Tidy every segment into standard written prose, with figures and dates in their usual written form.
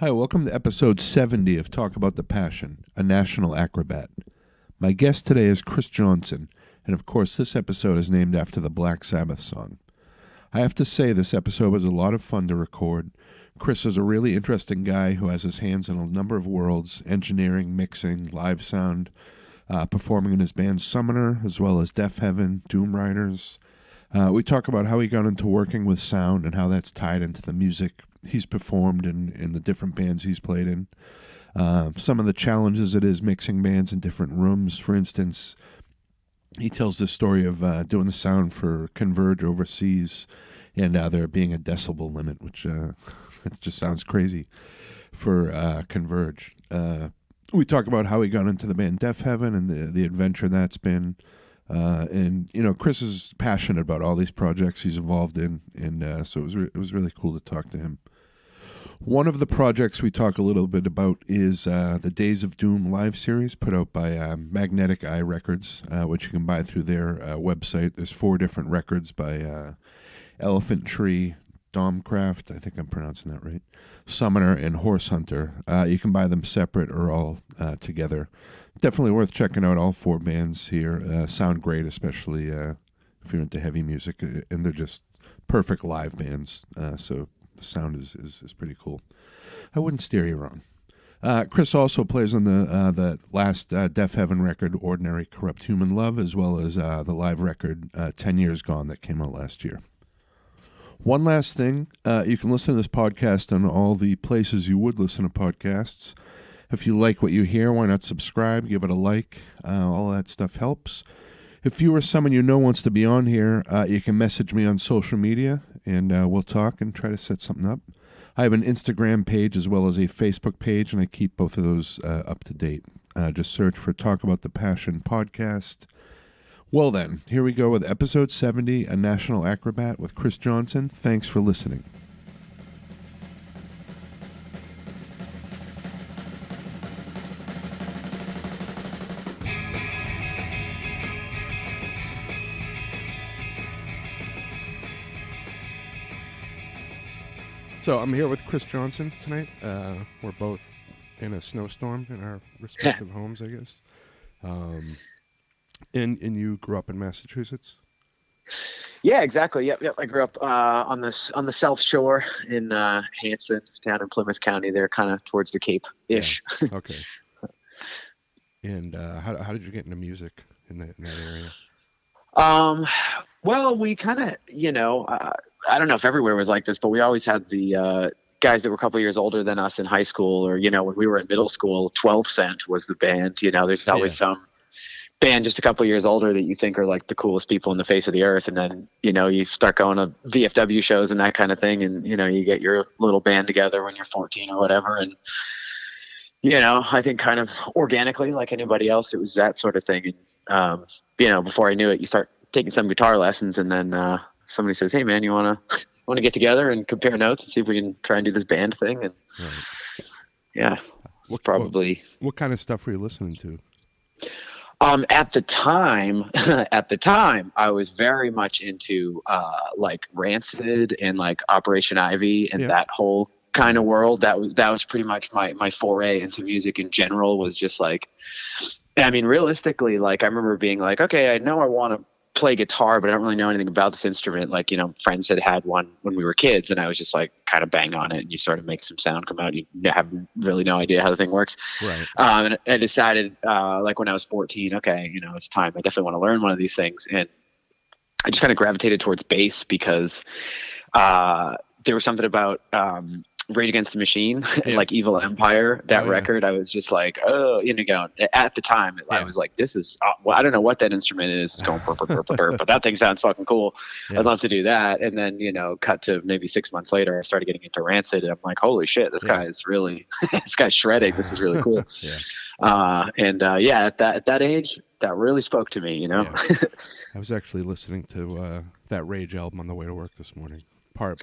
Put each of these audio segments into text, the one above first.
Hi, welcome to episode 70 of Talk About the Passion, a national acrobat. My guest today is Chris Johnson, and of course this episode is named after the Black Sabbath song. I have to say this episode was a lot of fun to record. Chris is a really interesting guy who has his hands in a number of worlds: engineering, mixing, live sound, performing in his band Summoner, as well as Deafheaven, Doomriders. We talk about how he got into working with sound and how that's tied into the music he's performed in the different bands he's played in. Some of the challenges it is mixing bands in different rooms. For instance, he tells the story of doing the sound for Converge overseas and there being a decibel limit, which it just sounds crazy for Converge. We talk about how he got into the band Deafheaven and the adventure that's been. And you know, Chris is passionate about all these projects he's involved in, and so it was really cool to talk to him. One of the projects we talk a little bit about is the Days of Doom live series put out by Magnetic Eye Records, which you can buy through their website. There's 4 different records by Elephant Tree, Domcraft, I think I'm pronouncing that right, Summoner, and Horse Hunter. You can buy them separate or all together. Definitely worth checking out. All 4 bands here sound great, especially if you're into heavy music, and they're just perfect live bands. So the sound is pretty cool. I wouldn't steer you wrong. Chris also plays on the last Deafheaven record, Ordinary Corrupt Human Love, as well as the live record 10 Years Gone that came out last year. One last thing, you can listen to this podcast on all the places you would listen to podcasts. If you like what you hear, why not subscribe, give it a like, all that stuff helps. If you or someone you know wants to be on here, you can message me on social media, and we'll talk and try to set something up. I have an Instagram page as well as a Facebook page, and I keep both of those up to date. Just search for Talk About the Passion podcast. Well then, here we go with episode 70, A National Acrobat with Chris Johnson. Thanks for listening. So I'm here with Chris Johnson tonight. We're both in a snowstorm in our respective homes, I guess. And you grew up in Massachusetts? Yeah, exactly. Yep. I grew up on the South Shore in Hanson, down in Plymouth County. There, kind of towards the Cape-ish. Yeah. Okay. And how did you get into music in that area? Well, we kind of, I don't know if everywhere was like this, but we always had the guys that were a couple years older than us in high school, or, when we were in middle school, 12 Cent was the band. There's always some band just a couple years older that you think are like the coolest people in the face of the earth. And then, you start going to VFW shows and that kind of thing. And, you get your little band together when you're 14 or whatever. And, I think kind of organically, like anybody else, it was that sort of thing. And, before I knew it, you start taking some guitar lessons, and then somebody says, "Hey, man, you want to get together and compare notes and see if we can try and do this band thing?" And yeah, what kind of stuff were you listening to? At the time, I was very much into like Rancid and like Operation Ivy and that whole kind of world. That was pretty much my foray into music in general. Was just like, I mean, realistically, like I remember being like, okay, I know I want to play guitar, but I don't really know anything about this instrument. Like, friends had one when we were kids, and I was just like kind of bang on it, and you sort of make some sound come out. You have really no idea how the thing works. Right. And I decided, like when I was 14, okay, it's time. I definitely want to learn one of these things. And I just kind of gravitated towards bass because there was something about Rage Against the Machine, like Evil Empire, that record. I was just like, at the time, I was like, this is, well, I don't know what that instrument is. It's going burp, burp, burp, burp, but that thing sounds fucking cool. Yeah. I'd love to do that. And then, cut to maybe 6 months later, I started getting into Rancid, and I'm like, holy shit, this guy is really, this guy's shredding. This is really cool. At that age, that really spoke to me, I was actually listeing to that Rage album on the way to work this morning.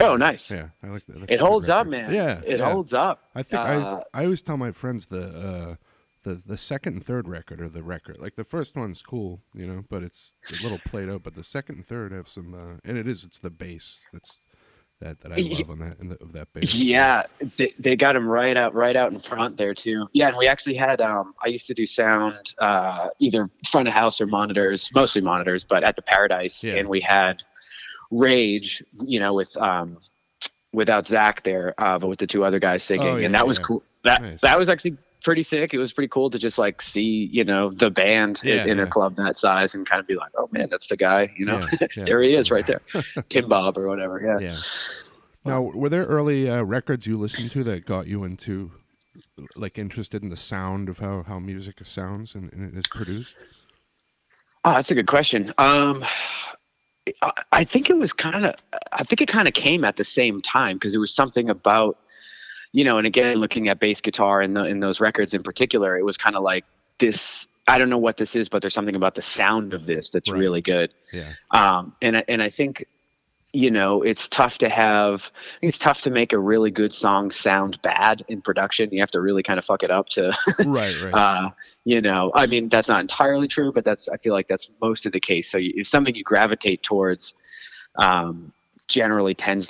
Oh, nice. Yeah, I like that. It holds up, man. Yeah, it holds up. I think I always tell my friends the second and third record are the record. Like the first one's cool, but it's a little played out. But the second and third have some, and it's the bass that's that I love on of that band. Yeah, they got him right out in front there too. Yeah, and we actually had I used to do sound either front of house or monitors, mostly monitors, but at the Paradise, and we had Rage, without Zach there, but with the two other guys singing, and that was cool. That was actually pretty sick. It was pretty cool to just like see, the band in a club that size and kind of be like, oh man, that's the guy, there he is right there. Tim Bob or whatever. Yeah. Now, were there early records you listened to that got you into, like, interested in the sound of how music sounds and it is produced? Oh, that's a good question. I think it kind of came at the same time because it was something about, and again, looking at bass guitar in those records in particular, it was kind of like this. I don't know what this is, but there's something about the sound of this that's really good. Yeah. And I think, it's tough to make a really good song sound bad in production. You have to really kind of fuck it up to, right. I mean, that's not entirely true, but I feel like that's most of the case. So if something you gravitate towards, generally tends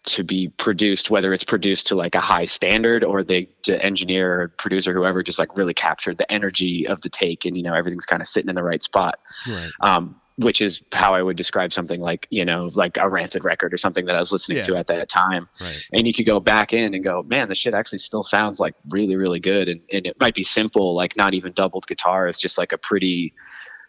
to be produced, whether it's produced to like a high standard or the engineer or producer, whoever, just like really captured the energy of the take and, everything's kind of sitting in the right spot. Right. Which is how I would describe something like, like a Rancid record or something that I was listening to at that time. Right. And you could go back in and go, man, this shit actually still sounds like really, really good. And it might be simple, like not even doubled guitar. It's just like a pretty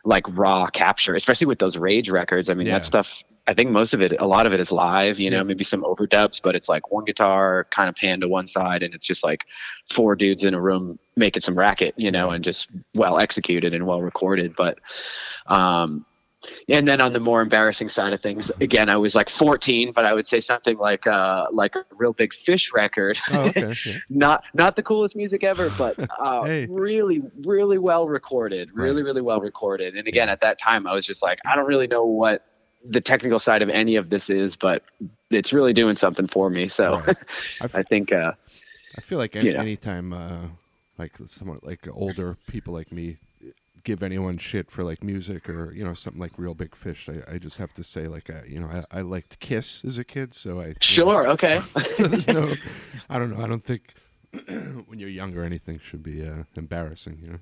like raw capture, especially with those Rage records. I mean, that stuff, I think a lot of it is live, maybe some overdubs, but it's like one guitar kind of panned to one side. And it's just like four dudes in a room making some racket, and just well executed and well recorded. But, and then on the more embarrassing side of things, again, I was like 14, but I would say something like a Real Big Fish record. Oh, okay. Yeah. Not the coolest music ever, but really, really well recorded. Really, really well recorded. And again, at that time, I was just like, I don't really know what the technical side of any of this is, but it's really doing something for me. So I think I feel like anytime like someone like older people like me give anyone shit for like music or something like Real Big Fish, I just have to say like I liked Kiss as a kid, so okay. So there's no, I don't know, I don't think when you're young or anything should be embarrassing,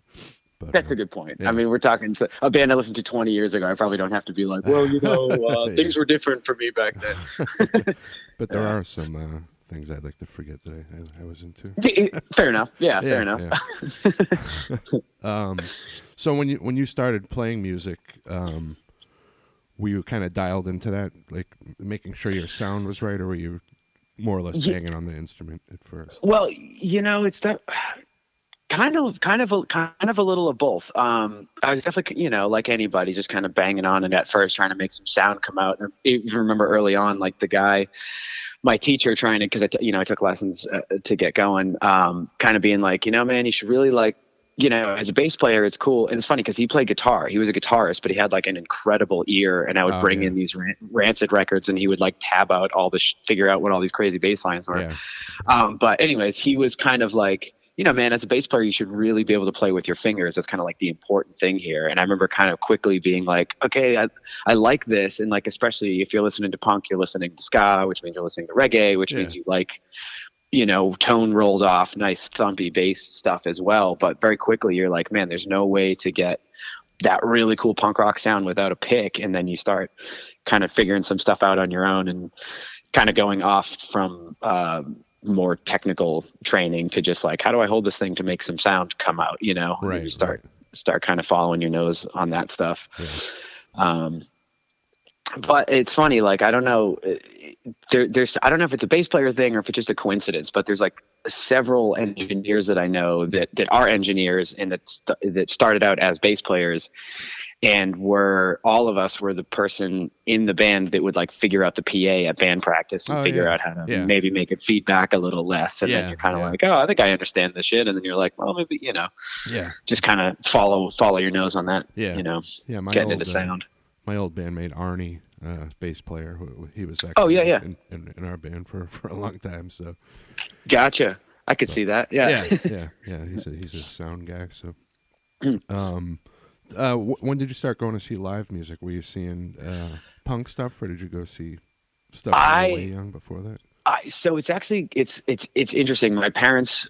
But that's a good point. I mean, we're talking to a band I listened to 20 years ago. I probably don't have to be like, well, things were different for me back then. But there are some things I'd like to forget that I was into. Fair enough. Yeah, fair enough. Yeah. So when you started playing music, were you kind of dialed into that, like making sure your sound was right, or were you more or less banging on the instrument at first? Well, it's that kind of a little of both. I was definitely, like anybody, just kind of banging on it at first, trying to make some sound come out. And I even remember early on, like the guy, my teacher, trying to, because I took lessons to get going, kind of being like, man, you should really like, as a bass player, it's cool. And it's funny because he played guitar. He was a guitarist, but he had like an incredible ear. And I would bring in these Rancid records, and he would like tab out all the figure out what all these crazy bass lines were. Yeah. But anyways, he was kind of like, man, as a bass player, you should really be able to play with your fingers. That's kind of like the important thing here. And I remember kind of quickly being like, okay, I like this. And like, especially if you're listening to punk, you're listening to ska, which means you're listening to reggae, which means you like, tone rolled off, nice thumpy bass stuff as well. But very quickly you're like, man, there's no way to get that really cool punk rock sound without a pick. And then you start kind of figuring some stuff out on your own and kind of going off from, more technical training to just like, how do I hold this thing to make some sound come out, Right. You start kind of following your nose on that stuff. Yeah. But it's funny, like, I don't know, there's I don't know if it's a bass player thing or if it's just a coincidence, but there's like several engineers that I know that are engineers and that started out as bass players, and all of us were the person in the band that would like figure out the PA at band practice and figure out how to maybe make it feedback a little less. And then you're kind of like, oh, I think I understand this shit. And then you're like, well, maybe, just kind of follow your nose on that, getting into sound. My old bandmate Arnie, bass player, he was actually in our band for a long time. So, gotcha. I could see that. Yeah. He's a sound guy. So, when did you start going to see live music? Were you seeing punk stuff, or did you go see stuff when you were way young before that? So it's actually it's interesting. My parents,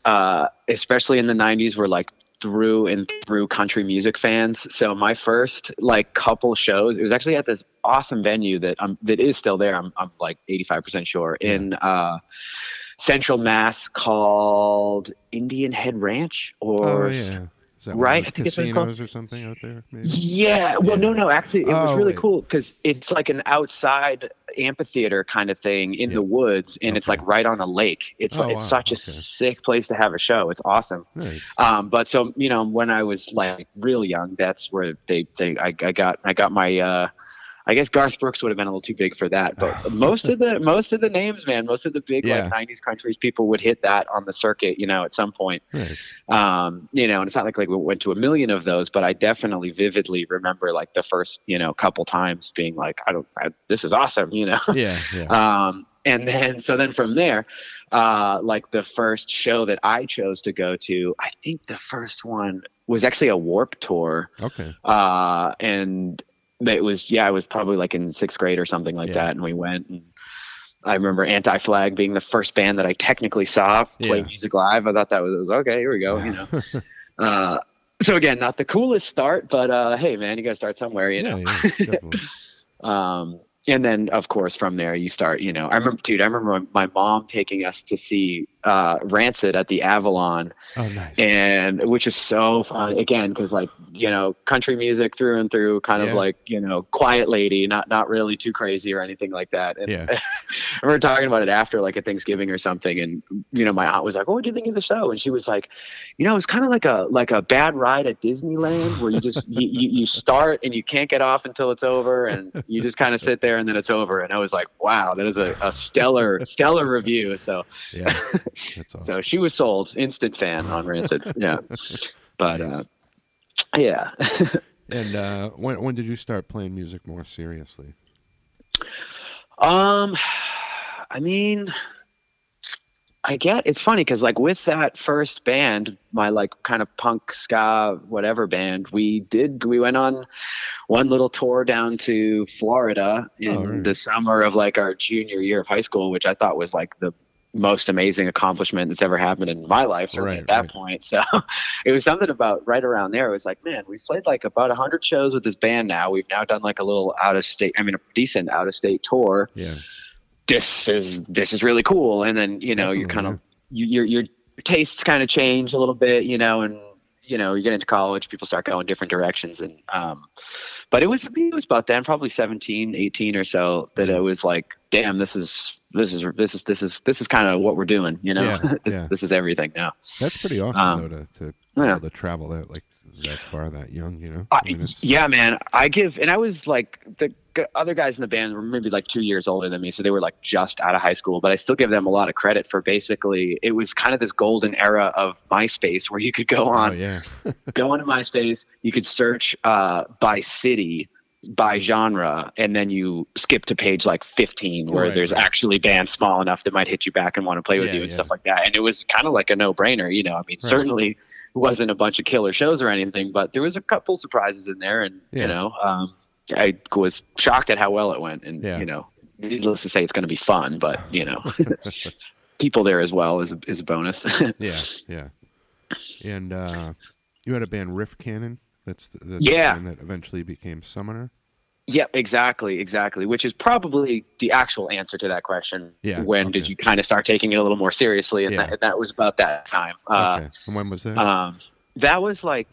especially in the '90s, were like through and through country music fans. So my first like couple shows, it was actually at this awesome venue that is still there. I'm like 85% sure in Central Mass called Indian Head Ranch or. Oh yeah. Is that one of Right, those I think it's what it's called. casinos or something out there? Maybe. Yeah, well, no. Actually, it was really wait. cool because it's like an outside amphitheater kind of thing in the woods, and it's like right on a lake. It's such a sick place to have a show. It's awesome. Nice. But so when I was like real young, that's where I got my. I guess Garth Brooks would have been a little too big for that, but most of the names, man, most of the big like '90s countries people would hit that on the circuit, at some point. Nice. And it's not like we went to a million of those, but I definitely vividly remember like the first, couple times being like, this is awesome, Yeah. And then from there, like the first show that I chose to go to, I think the first one was actually a Warped Tour. Okay. And it was probably like in 6th grade or something like that, and we went. And I remember Anti-Flag being the first band that I technically saw play music live. I thought that was okay. Here we go, So again, not the coolest start, but hey, man, you got to start somewhere, Yeah, definitely. And then, of course, from there you start, I remember my mom taking us to see Rancid at the Avalon. Oh, nice. And which is so fun, again, because like, country music through and through, kind of like, quiet lady, not really too crazy or anything like that. And I remember talking about it after like a Thanksgiving or something. And, my aunt was like, "Oh, what do you think of the show?" And she was like, it's kind of like a bad ride at Disneyland where you just, you start and you can't get off until it's over. And you just kind of sit there and then it's over. And I was like, wow, that is a stellar review. So that's awesome. So she was sold, instant fan on Rancid. But yeah. And when did you start playing music more seriously? I mean, it's funny because like with that first band, my like kind of punk ska whatever band, we went on one little tour down to Florida in the summer of like our junior year of high school, which I thought was like the most amazing accomplishment that's ever happened in my life at that point. So it was something about right around there. It was like, man, we've played like about 100 shows with this band now. We've now done like a little a decent out of state tour. Yeah. This is really cool. And then, you're kind of, your tastes kind of change a little bit, and, you get into college, people start going different directions. And, but it was about then, probably 17, 18 or so, that it was like, damn, this is kind of what we're doing, this is everything now. That's pretty awesome though, to be able to travel that far that young, yeah, man. I was like, the other guys in the band were maybe like 2 years older than me, so they were like just out of high school, but I still give them a lot of credit for basically, it was kind of this golden era of MySpace where you could go on, go onto MySpace, you could search by city, by genre, and then you skip to page like 15 where there's actually bands small enough that might hit you back and want to play with you and stuff like that. And it was kind of like a no-brainer, certainly it wasn't a bunch of killer shows or anything, but there was a couple surprises in there. And I was shocked at how well it went. And needless to say, it's going to be fun, but people there as well is a bonus. Yeah. And you had a band, Riff Cannon. That's the band that eventually became Summoner. Yeah, exactly. Which is probably the actual answer to that question. Yeah. When did you kind of start taking it a little more seriously? And that was about that time. Okay. And when was that? That was like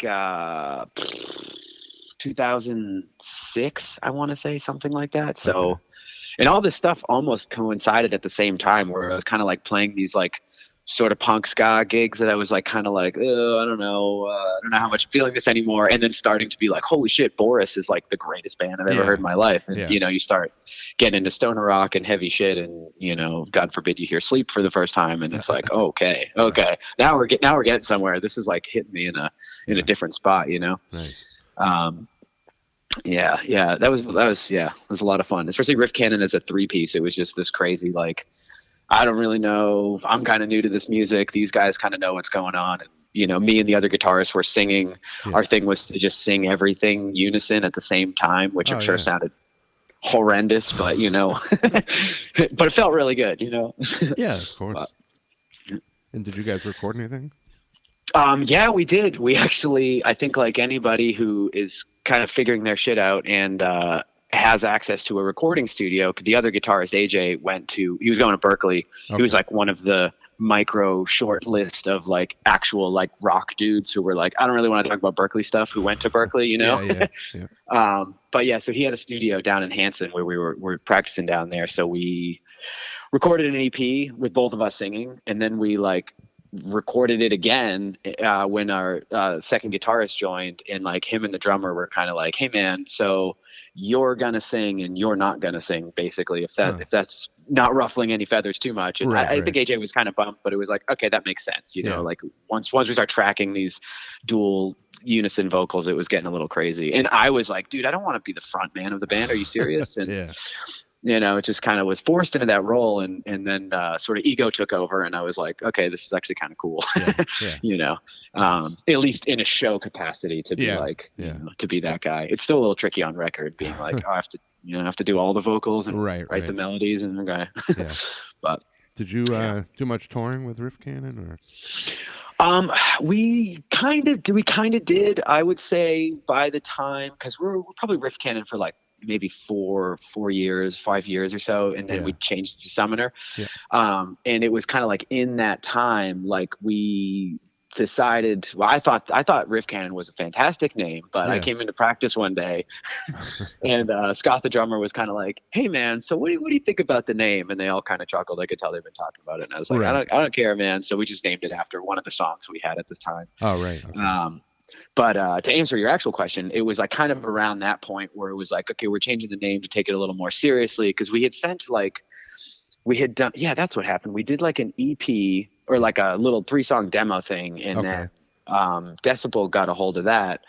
2006, I want to say, something like that. So, and all this stuff almost coincided at the same time, where I was kind of like playing these like sort of punk ska gigs that I was like kind of like, oh, I don't know how much I'm feeling this anymore, and then starting to be like, holy shit, Boris is like the greatest band I've ever heard in my life. And you start getting into stoner rock and heavy shit, and God forbid you hear Sleep for the first time, and it's like, okay, now we're getting somewhere. This is like hitting me in a different spot, Nice. That was a lot of fun, especially Riff Cannon as a 3-piece. It was just this crazy, like, I don't really know. I'm kind of new to this music. These guys kind of know what's going on. And, me and the other guitarists were singing. Our thing was to just sing everything unison at the same time, which I'm sure sounded horrendous, but but it felt really good, Yeah, of course. But, and did you guys record anything? Yeah, we did. We actually, I think like anybody who is kind of figuring their shit out and has access to a recording studio, 'cause the other guitarist, AJ, he was going to Berkeley. Okay. He was like one of the micro short list of like actual like rock dudes who were like, I don't really want to talk about Berkeley stuff, who went to Berkeley, Yeah. But yeah, so he had a studio down in Hanson where we were practicing down there. So we recorded an EP with both of us singing, and then we like recorded it again when our second guitarist joined, and like him and the drummer were kind of like, hey man, so you're gonna sing and you're not gonna sing, basically, if that's not ruffling any feathers too much. And I think AJ was kind of bummed, but it was like, okay, that makes sense, like once we start tracking these dual unison vocals, it was getting a little crazy. And I was like, dude, I don't want to be the front man of the band, are you serious? And it just kind of was forced into that role, and then sort of ego took over, and I was like, okay, this is actually kind of cool. At least in a show capacity, to be to be that guy. It's still a little tricky on record, being like, oh, I have to do all the vocals and write the melodies and the guy. But did you do much touring with Riff Cannon, or? We kind of did, I would say, by the time, because we're probably Riff Cannon for like maybe 5 years or so, and then we changed to Summoner. And it was kind of like in that time, like we decided, well, I thought Riff Cannon was a fantastic name, but I came into practice one day and Scott the drummer was kind of like, hey man, so what do you think about the name? And they all kind of chuckled. I could tell they've been talking about it, and I was like, I don't care, man. So we just named it after one of the songs we had at this time. Oh, right. Okay. But to answer your actual question, it was like kind of around that point where it was like, okay, we're changing the name to take it a little more seriously, because we had done, that's what happened. We did like an EP or like a little 3-song demo thing, and then Decibel got a hold of that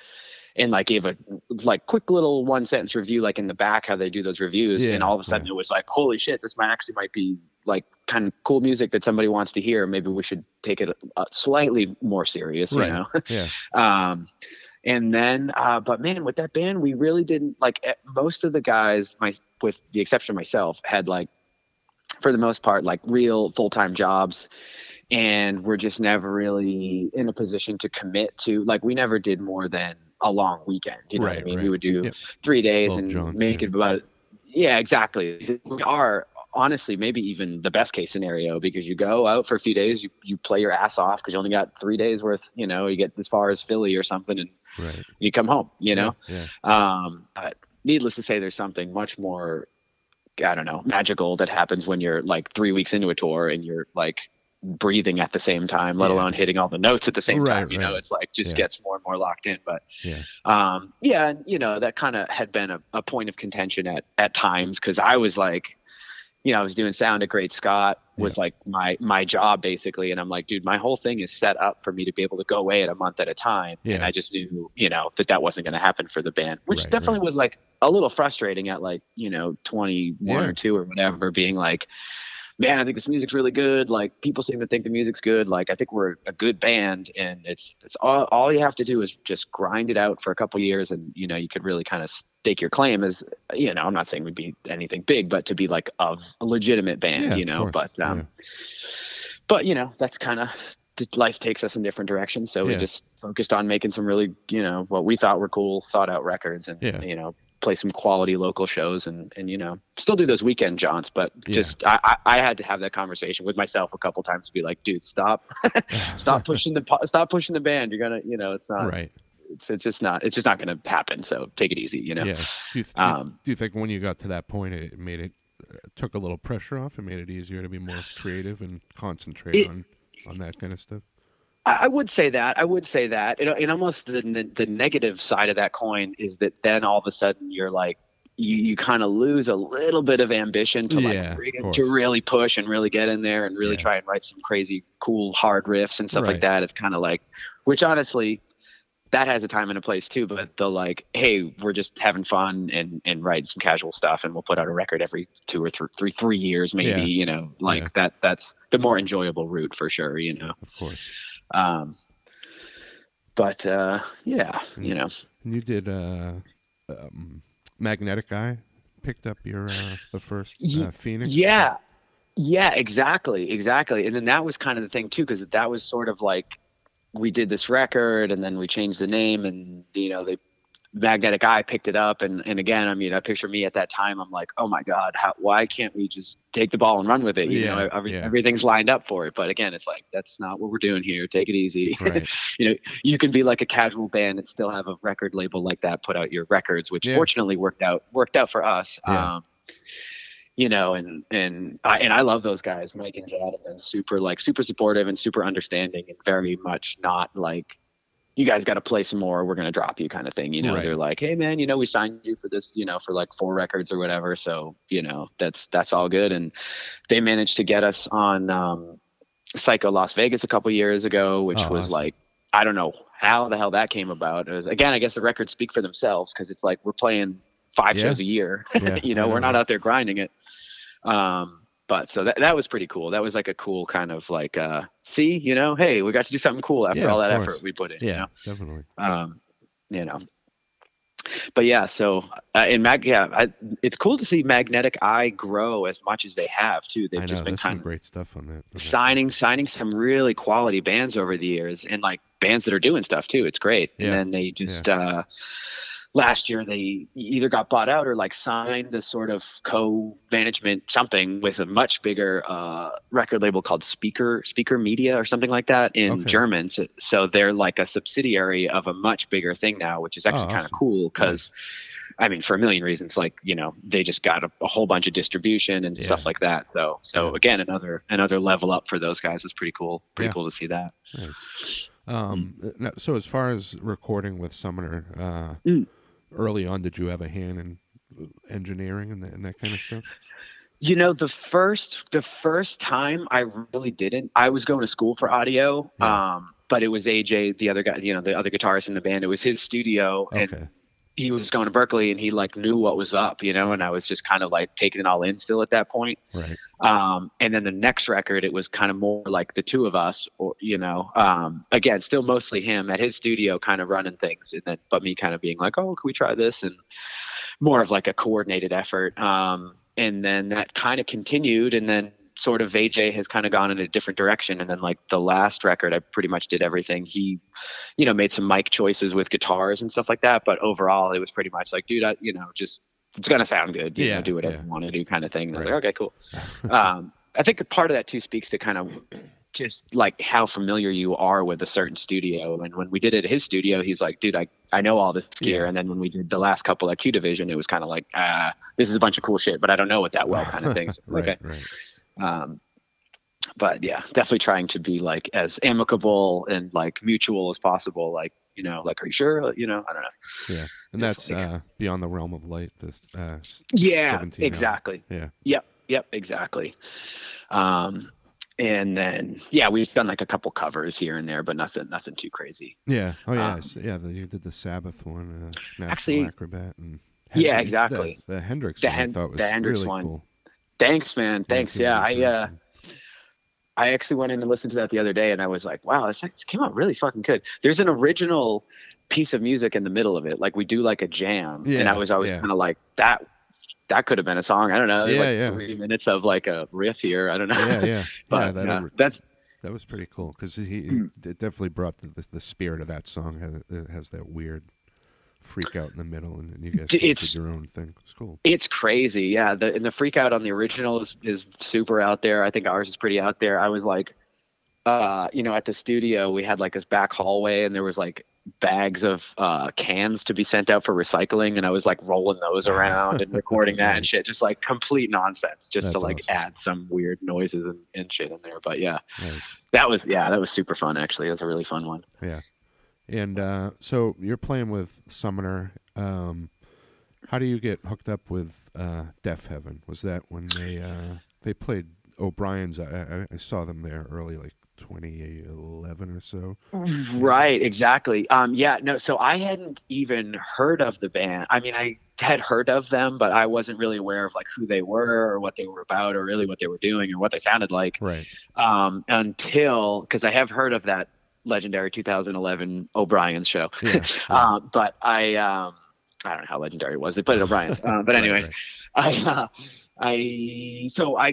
and like gave a like quick little 1-sentence review, like in the back how they do those reviews, and all of a sudden it was like, holy shit, this might be like kind of cool music that somebody wants to hear. Maybe we should take it slightly more serious, And then but man, with that band, we really didn't, like, most of the guys, with the exception of myself, had like, for the most part, like real full-time jobs, and we're just never really in a position to commit to, like, we never did more than a long weekend, you know what I mean? We would do 3 days and make it about exactly. We are honestly maybe even the best case scenario, because you go out for a few days, you play your ass off because you only got 3 days worth, you get as far as Philly or something, and you come home, but needless to say, there's something much more, I don't know, magical that happens when you're like 3 weeks into a tour and you're like breathing at the same time, let alone hitting all the notes at the same time. It's like just gets more and more locked in. But and that kind of had been a point of contention at times, because I was like, I was doing sound at Great Scott, was like my job basically, and I'm like, dude, my whole thing is set up for me to be able to go away at a month at a time, and I just knew that wasn't going to happen for the band, which definitely was like a little frustrating at like 21 or 2 or whatever, being like, man, I think this music's really good. Like, people seem to think the music's good. Like, I think we're a good band, and it's all you have to do is just grind it out for a couple years, and you could really kind of stake your claim as, I'm not saying we'd be anything big, but to be like a legitimate band, but that's kind of, life takes us in different directions. So we just focused on making some really, what we thought were cool, thought out records, and play some quality local shows, and still do those weekend jaunts, but just I had to have that conversation with myself a couple times to be like, dude, stop pushing the band. You're gonna, it's not right. It's just not gonna happen. So take it easy, Yeah. Do you think when you got to that point, it made it took a little pressure off and made it easier to be more creative and concentrate on that kind of stuff? I would say that. And almost the negative side of that coin is that then all of a sudden you're like, you kind of lose a little bit of ambition to to really push and really get in there and really try and write some crazy, cool, hard riffs and stuff like that. It's kind of like, which honestly, that has a time and a place too, but the like, hey, we're just having fun and writing some casual stuff, and we'll put out a record every 2 or 3 years, maybe, that's the more enjoyable route for sure, Of course. But you did Magnetic Eye picked up your the first Phoenix. Yeah. Yeah, exactly. And then that was kind of the thing too, because that was sort of like we did this record and then we changed the name, and the Magnetic Eye picked it up, and again, I mean, I picture me at that time, I'm like, oh my God, why can't we just take the ball and run with it? Everything's lined up for it. But again, it's like, that's not what we're doing here. Take it easy. Right. You can be like a casual band and still have a record label like that put out your records, which fortunately worked out for us. Yeah. And I love those guys. Mike and Chad have been super supportive and super understanding, and very much not like, you guys got to play some more, we're going to drop you kind of thing. Right. They're like, hey man, we signed you for this, for like 4 records or whatever. So, that's all good. And they managed to get us on Psycho Las Vegas a couple years ago, which was awesome. like, I don't know how the hell that came about. It was, again, I guess the records speak for themselves, because it's like we're playing 5 shows a year. We're not out there grinding it. But so that was pretty cool. That was like a cool kind of like, hey, we got to do something cool after all that effort we put in. Yeah, definitely. But yeah, so it's cool to see Magnetic Eye grow as much as they have too. They've just been kind of great stuff on that. Signing some really quality bands over the years, and like bands that are doing stuff too. It's great. Yeah. And then they just last year they either got bought out or like signed a sort of co-management something with a much bigger record label called Speaker Media or something like that in German. So they're like a subsidiary of a much bigger thing now, which is actually kind of cool, because I mean, for a million reasons, like, they just got a whole bunch of distribution and stuff like that. So again, another level up for those guys was pretty cool. Pretty cool to see that. Nice. So as far as recording with Summoner, early on, did you have a hand in engineering and that kind of stuff? The first time I really didn't. I was going to school for audio, but it was AJ, the other guy, the other guitarist in the band. It was his studio, and he was going to Berkeley, and he like knew what was up, and I was just kind of like taking it all in still at that point. Right. And then the next record, it was kind of more like the two of us, or, again, still mostly him at his studio kind of running things. And then, but me kind of being like, oh, can we try this? And more of like a coordinated effort. And then that kind of continued, and then sort of AJ has kind of gone in a different direction. And then like the last record, I pretty much did everything. He, made some mic choices with guitars and stuff like that. But overall, it was pretty much like, dude, just, it's going to sound good. You know, do whatever you want to do kind of thing. And I was like, okay, cool. I think part of that too speaks to kind of just like how familiar you are with a certain studio. And when we did it at his studio, he's like, dude, I know all this gear. And then when we did the last couple at Q Division, it was kind of like, this is a bunch of cool shit, but I don't know it that well kind of thing. So, Right. But yeah, definitely trying to be like as amicable and like mutual as possible. Like, like, are you sure? I don't know. Yeah. And that's Beyond the Realm of Light. This, exactly. Yeah. Yep. Exactly. And then, we've done like a couple covers here and there, but nothing too crazy. Yeah. Oh yeah. You did the Sabbath one, actually, Acrobat, and exactly. The Hendrix one I thought was the Hendrix really one. Cool. Thanks, man. Thanks. Yeah. I actually went in and listened to that the other day, and I was like, wow, this came out really fucking good. There's an original piece of music in the middle of it. Like we do like a jam. And I was always kind of like, that could have been a song. I don't know. 3 minutes of like a riff here. I don't know. But that was pretty cool, because it definitely brought the spirit of that song. It has that weird freak out in the middle, and you guys did your own thing. It's cool. It's crazy. Yeah. The freak out on the original is super out there. I think ours is pretty out there. I was like, at the studio, we had like this back hallway, and there was like bags of cans to be sent out for recycling, and I was like rolling those around and recording that and shit, just like complete nonsense, just to like add some weird noises and shit in there. But that was super fun. Actually, it was a really fun one. And so you're playing with Summoner. How do you get hooked up with Deafheaven? Was that when they played O'Brien's? I saw them there early, like 2011 or so. Right, exactly. So I hadn't even heard of the band. I mean, I had heard of them, but I wasn't really aware of like who they were or what they were about or really what they were doing or what they sounded like. Right. Until, because I have heard of that legendary 2011 O'Brien's show. But I don't know how legendary it was. They played at O'Brien's. But anyways, I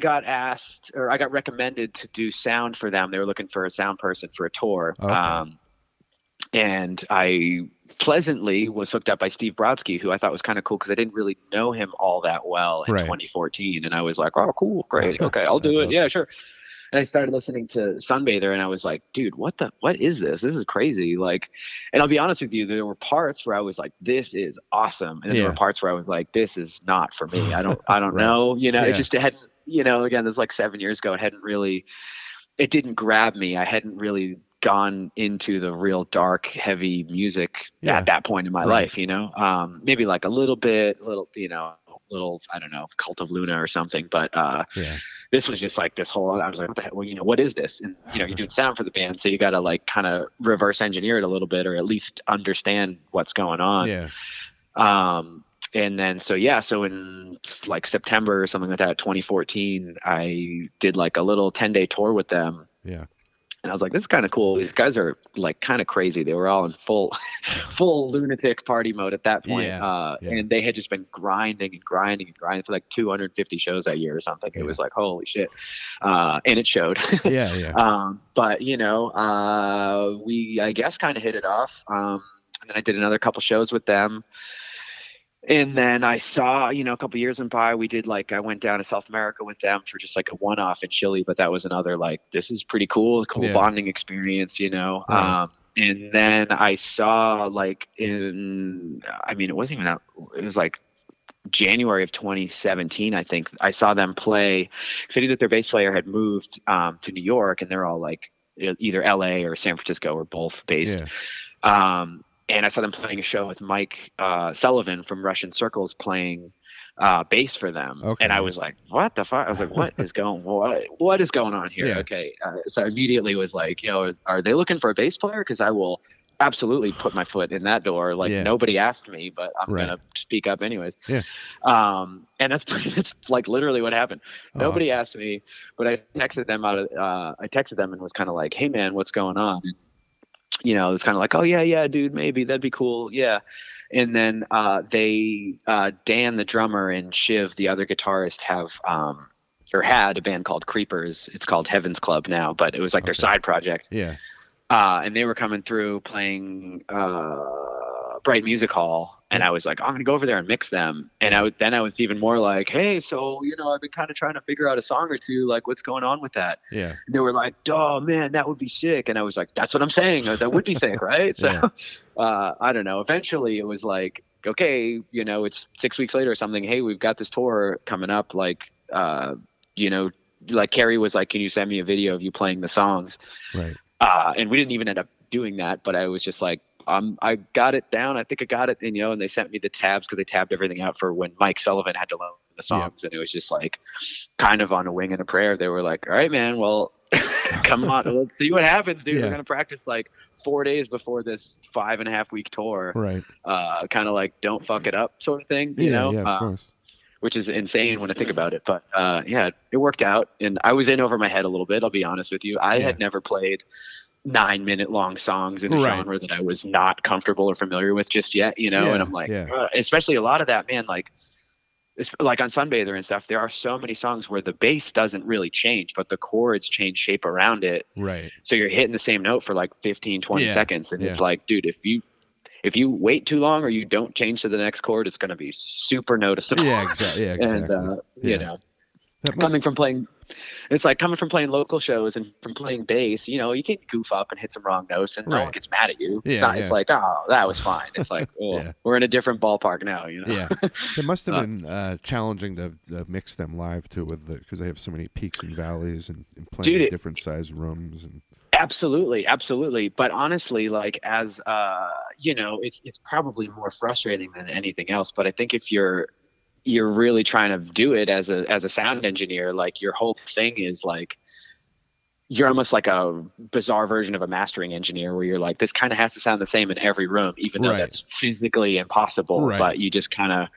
got asked, or I got recommended to do sound for them. They were looking for a sound person for a tour. Okay. And I pleasantly was hooked up by Steve Brodsky, who I thought was kind of cool because I didn't really know him all that well in Right. 2014. And I was like, oh, cool, great. Okay, I'll That's do it. Yeah, awesome. sure. And I started listening to Sunbather, and I was like, dude, what is this? This is crazy. Like, and I'll be honest with you, there were parts where I was like, this is awesome. And then there were Yeah. parts where I was like, this is not for me. I don't Right. know. Yeah. It hadn't, again, this was like 7 years ago. It didn't grab me. I hadn't really gone into the real dark, heavy music Yeah. at that point in my Right. life. Maybe like a little, I don't know, Cult of Luna or something. But Yeah. this was just like this whole, I was like, what the hell? Well, what is this? And, you're doing sound for the band. So you got to like kind of reverse engineer it a little bit, or at least understand what's going on. Yeah. And then, so in like September or something like that, 2014, I did like a little 10-day tour with them. Yeah. And I was like, this is kind of cool. These guys are like kind of crazy. They were all in full lunatic party mode at that point. Yeah. And they had just been grinding for like 250 shows that year or something. It was like, holy shit. And it showed. Yeah. Yeah. But we, I guess, kind of hit it off. And then I did another couple shows with them. And then I saw, a couple years went by, I went down to South America with them for just like a one-off in Chile, but that was another, like, this is pretty cool Yeah. bonding experience, Right. And then I saw it wasn't even that, it was like January of 2017, I think. I saw them play, because I knew that their bass player had moved to New York, and they're all like either LA or San Francisco, or both based. Yeah. And I saw them playing a show with Mike Sullivan from Russian Circles playing bass for them. Okay. And I was like, what the fuck? I was like, what is going on here? Yeah. Okay. So I immediately was like, are they looking for a bass player? Because I will absolutely put my foot in that door. Like, Yeah. Nobody asked me, but I'm Right. going to speak up anyways. Yeah. And that's like literally what happened. Nobody Awesome. asked me, but I texted them and was kind of like, hey man, what's going on? And, it was kind of like, oh yeah, dude, maybe that'd be cool. Yeah. And then Dan, the drummer, and Shiv, the other guitarist, had a band called Creepers. It's called Heaven's Club now, but it was like their side project. Yeah. And they were coming through playing Bright Music Hall, and I was like, I'm gonna go over there and mix them. And I was even more like, hey, so I've been kind of trying to figure out a song or two, like, what's going on with that? Yeah. And they were like, oh man, that would be sick. And I was like, that's what I'm saying, that would be sick, right? So I don't know, eventually it was like, okay, it's 6 weeks later or something, hey, we've got this tour coming up, like like Carrie was like, can you send me a video of you playing the songs? Right. And we didn't even end up doing that, but I was just like, I got it down. I think I got it. And they sent me the tabs, because they tabbed everything out for when Mike Sullivan had to learn the songs. And it was just like kind of on a wing and a prayer. They were like, all right, man, well, come on, let's see what happens, dude. Yeah. We're going to practice like 4 days before this 5.5-week tour. Right. Kind of like, don't fuck it up sort of thing, Yeah, of course. which is insane when I think about it. But it worked out. And I was in over my head a little bit, I'll be honest with you. I had never played 9-minute long songs in a genre that I was not comfortable or familiar with just yet, and I'm like, especially a lot of that, man, like on Sunbather and stuff, there are so many songs where the bass doesn't really change, but the chords change shape around it. Right. So you're hitting the same note for like 15-20 seconds. And it's like, dude, if you wait too long or you don't change to the next chord, it's going to be super noticeable. Yeah, exactly. Yeah, exactly. And, coming from playing local shows and from playing bass, you can goof up and hit some wrong notes and no one gets mad at you. It's like, oh, that was fine. It's like, we're in a different ballpark now, Yeah. It must have been challenging to mix them live too, because they have so many peaks and valleys and playing in different size rooms and. Absolutely. But honestly, like, as it's probably more frustrating than anything else. But I think if you're really trying to do it as a sound engineer, like, your whole thing is like, you're almost like a bizarre version of a mastering engineer, where you're like, this kind of has to sound the same in every room, even though that's physically impossible. But you just kind of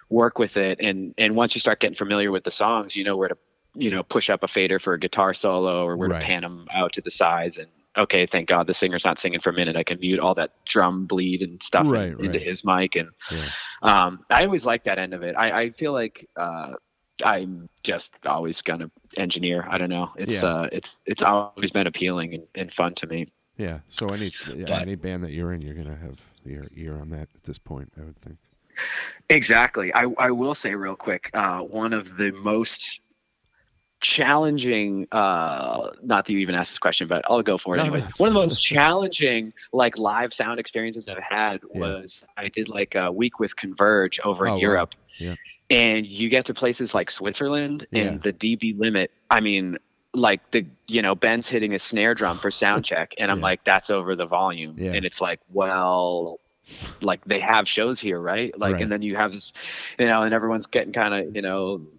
work with it. And once you start getting familiar with the songs, you know where to push up a fader for a guitar solo, or where to pan them out to the sides, and okay, thank God the singer's not singing for a minute. I can mute all that drum bleed and stuff into his mic. And I always like that end of it. I feel like I'm just always gonna engineer. I don't know. It's always been appealing and fun to me. Yeah. So any band that you're in, you're gonna have your ear on that at this point, I would think. Exactly. I will say real quick, one of the most challenging, not that you even asked this question, but I'll go for it anyways. One of the most challenging like live sound experiences I've had was I did like a week with Converge over in Europe. Wow. Yeah. And you get to places like Switzerland and the dB limit. I mean, like Ben's hitting a snare drum for sound check, and I'm like, that's over the volume. Yeah. And it's like, well, like they have shows here, right? Like, and then you have this, and everyone's getting kind of,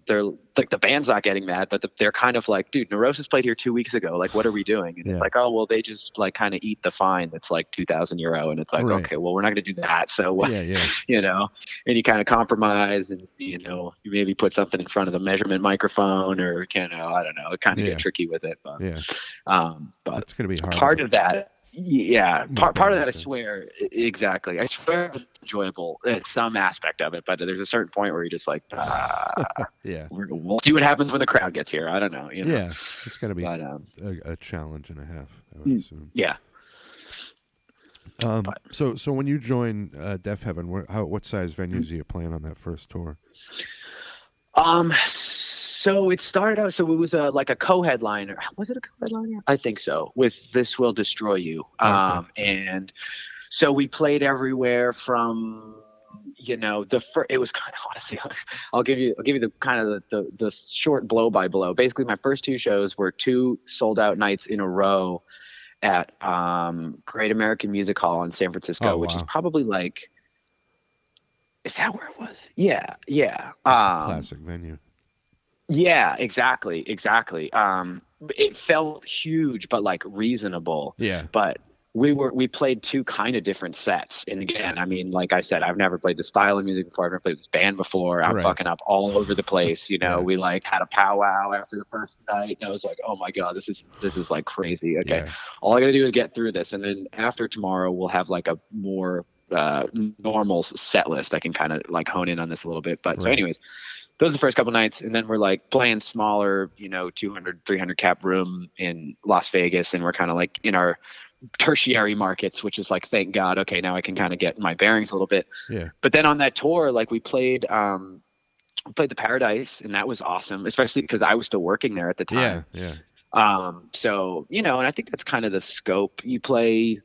they're like, the band's not getting mad, but they're kind of like, dude, Neurosis played here 2 weeks ago. Like, what are we doing? And it's like, oh, well, they just like kind of eat the fine that's like €2,000, and it's like, okay, well, we're not going to do that. So, what, and you kind of compromise, and you maybe put something in front of the measurement microphone, or I don't know, kind of get tricky with it, but but it's going to be hard. Part of that. Yeah, part of that, I swear, exactly. I swear it's enjoyable, some aspect of it, but there's a certain point where you're just like, we'll see what happens when the crowd gets here. I don't know. Yeah, it's going to be a challenge and a half, I would assume. Yeah. So when you join Deafheaven, what size venues are you playing on that first tour? So it started out, it was like a co-headliner. Was it a co-headliner? I think so, with This Will Destroy You. And so we played everywhere from, it was kind of, honestly, I'll give you the kind of the short blow by blow. Basically, my first two shows were 2 sold out nights in a row at Great American Music Hall in San Francisco, which is probably like, is that where it was? Yeah. It's a classic venue. Yeah, exactly. It felt huge, but like reasonable. Yeah. But we played 2 kind of different sets. And again, I mean, like I said, I've never played this style of music before. I've never played this band before. I'm fucking up all over the place. We like had a powwow after the first night. And I was like, oh my God, this is like crazy. Okay. Yeah. All I gotta do is get through this. And then after tomorrow, we'll have like a more normal set list. I can kind of like hone in on this a little bit. But so anyways, those are the first couple nights, and then we're like playing smaller, 200, 300 cap room in Las Vegas, and we're kind of like in our tertiary markets, which is like, thank God, okay, now I can kind of get my bearings a little bit. Yeah. But then on that tour, like we played the Paradise, and that was awesome, especially because I was still working there at the time. Yeah. So and I think that's kind of the scope. You play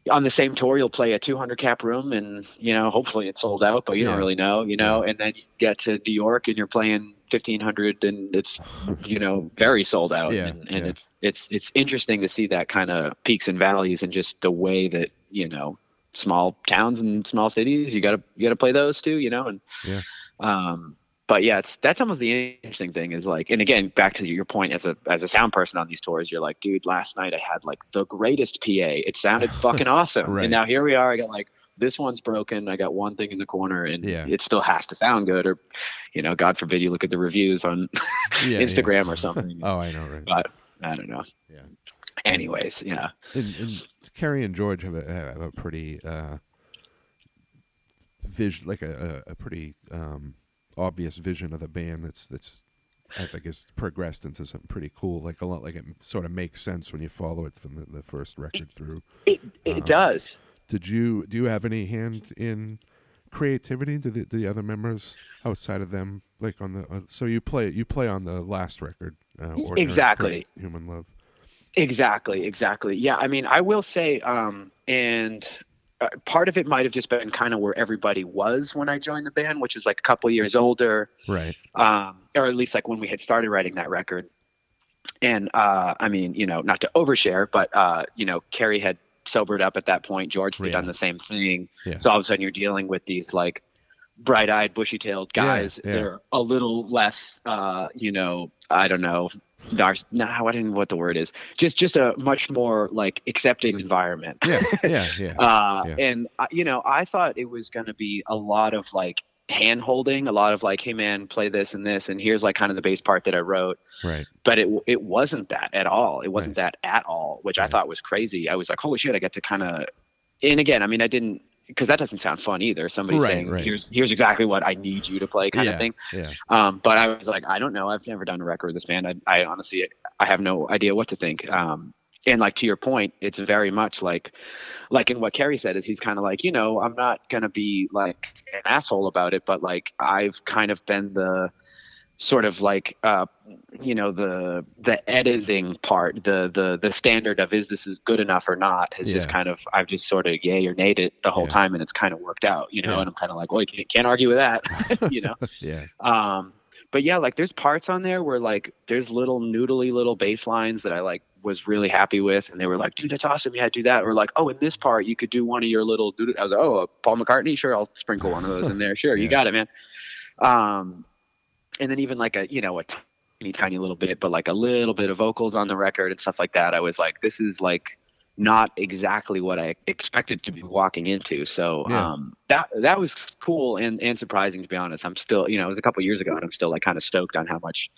on the same tour, you'll play a 200 cap room, and hopefully it's sold out, but you don't really know, and then you get to New York and you're playing 1,500 and it's very sold out. And it's interesting to see that kind of peaks and valleys, and just the way that small towns and small cities, you gotta play those too, but yeah, that's almost the interesting thing is like, and again, back to your point as a sound person on these tours, you're like, dude, last night I had like the greatest PA. It sounded fucking awesome. Right. And now here we are. I got like, this one's broken. I got one thing in the corner, and it still has to sound good. Or, God forbid you look at the reviews on Instagram or something. Oh, I know, right? But I don't know. Yeah. Anyways, And Carrie and George have a pretty vision, like a pretty obvious vision of the band that's I think is progressed into something pretty cool, like a lot, like it sort of makes sense when you follow it from the first record through. It does. Do you have any hand in creativity? Do the other members outside of them, like on the so you play on the last record, exactly, Human Love. Exactly. Yeah, I mean, I will say, and part of it might have just been kind of where everybody was when I joined the band, which is like a couple years older. Right. Or at least like when we had started writing that record. And, I mean, not to overshare, but, Carrie had sobered up at that point. George had done the same thing. Yeah. So all of a sudden you're dealing with these like bright-eyed, bushy-tailed guys. Yeah. They're a little less, I don't know, I don't know what the word is. Just a much more like accepting environment. Yeah. And I thought it was going to be a lot of like hand holding, a lot of like, hey man, play this and this, and here's like kind of the bass part that I wrote. Right. But it wasn't that at all. It wasn't Nice. that at all, which I Right. thought was crazy. I was like, holy shit, I get to kind of, and again, I mean, I didn't, because that doesn't sound fun either. Somebody saying, Right. here's exactly what I need you to play kind of thing. Yeah. But I was like, I don't know. I've never done a record with this band. I honestly, I have no idea what to think. And like, to your point, it's very much like in what Kerry said, is he's kind of like, I'm not going to be like an asshole about it, but like, I've kind of been the sort of like, the editing part, the standard of, is this good enough or not, has just kind of, I've just sort of yay or nayed it the whole time, and it's kind of worked out, and I'm kind of like, well, you can't argue with that, Yeah. But yeah, like there's parts on there where like there's little noodly little bass lines that I like was really happy with, and they were like, dude, that's awesome, yeah, do that. Or like, oh, in this part you could do one of your little dude. I was like, oh, Paul McCartney, sure, I'll sprinkle one of those in there, sure. You got it, man. And then even like a tiny little bit, but like a little bit of vocals on the record and stuff like that, I was like, this is like not exactly what I expected to be walking into. So that was cool and surprising, to be honest. I'm still, it was a couple years ago, and I'm still like kind of stoked on how much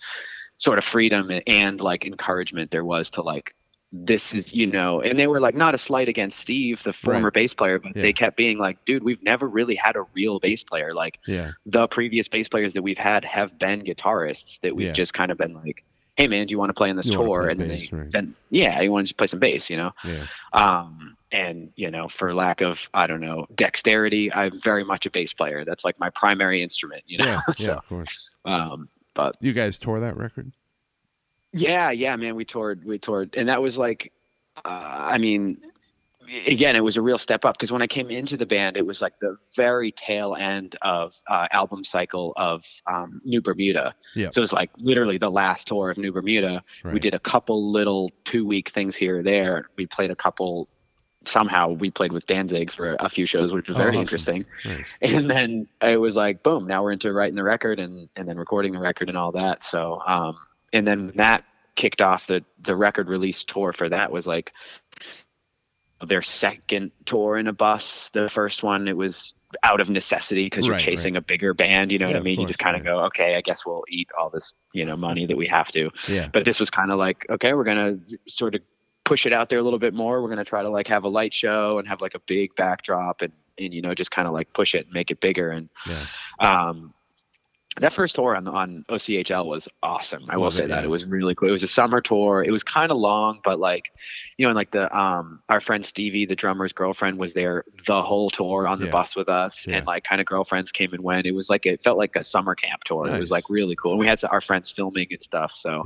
sort of freedom and like encouragement there was to like, this is, and they were like, not a slight against Steve, the former bass player, but they kept being like, dude, we've never really had a real bass player. Like the previous bass players that we've had have been guitarists that we've just kind of been like, hey man, do you want to play in this tour? And bass, then you want to play some bass, and for lack of, I don't know, dexterity, I'm very much a bass player. That's like my primary instrument, So, of course. But you guys tore that record? Yeah, man, we toured, and that was like, I mean, again, it was a real step up, because when I came into the band, it was like the very tail end of album cycle of New Bermuda. So it was like literally the last tour of New Bermuda. We did a couple little 2-week things here or there. We played somehow we played with Danzig for a few shows, which was very interesting. Nice. And then it was like, boom, now we're into writing the record and then recording the record and all that. So, and then that kicked off the record release tour for that was like their second tour in a bus. The first one, it was out of necessity, because you're chasing a bigger band, you know what I mean? You just kind of go, okay, I guess we'll eat all this, money that we have to. But this was kind of like, okay, we're going to sort of push it out there a little bit more. We're going to try to like have a light show and have like a big backdrop and just kind of like push it and make it bigger. And, that first tour on OCHL was awesome. I will say that it was really cool. It was a summer tour. It was kind of long, but like, and like our friend Stevie, the drummer's girlfriend, was there the whole tour on the bus with us, and like kind of girlfriends came and went. It was like, it felt like a summer camp tour. Nice. It was like really cool. And we had our friends filming and stuff. So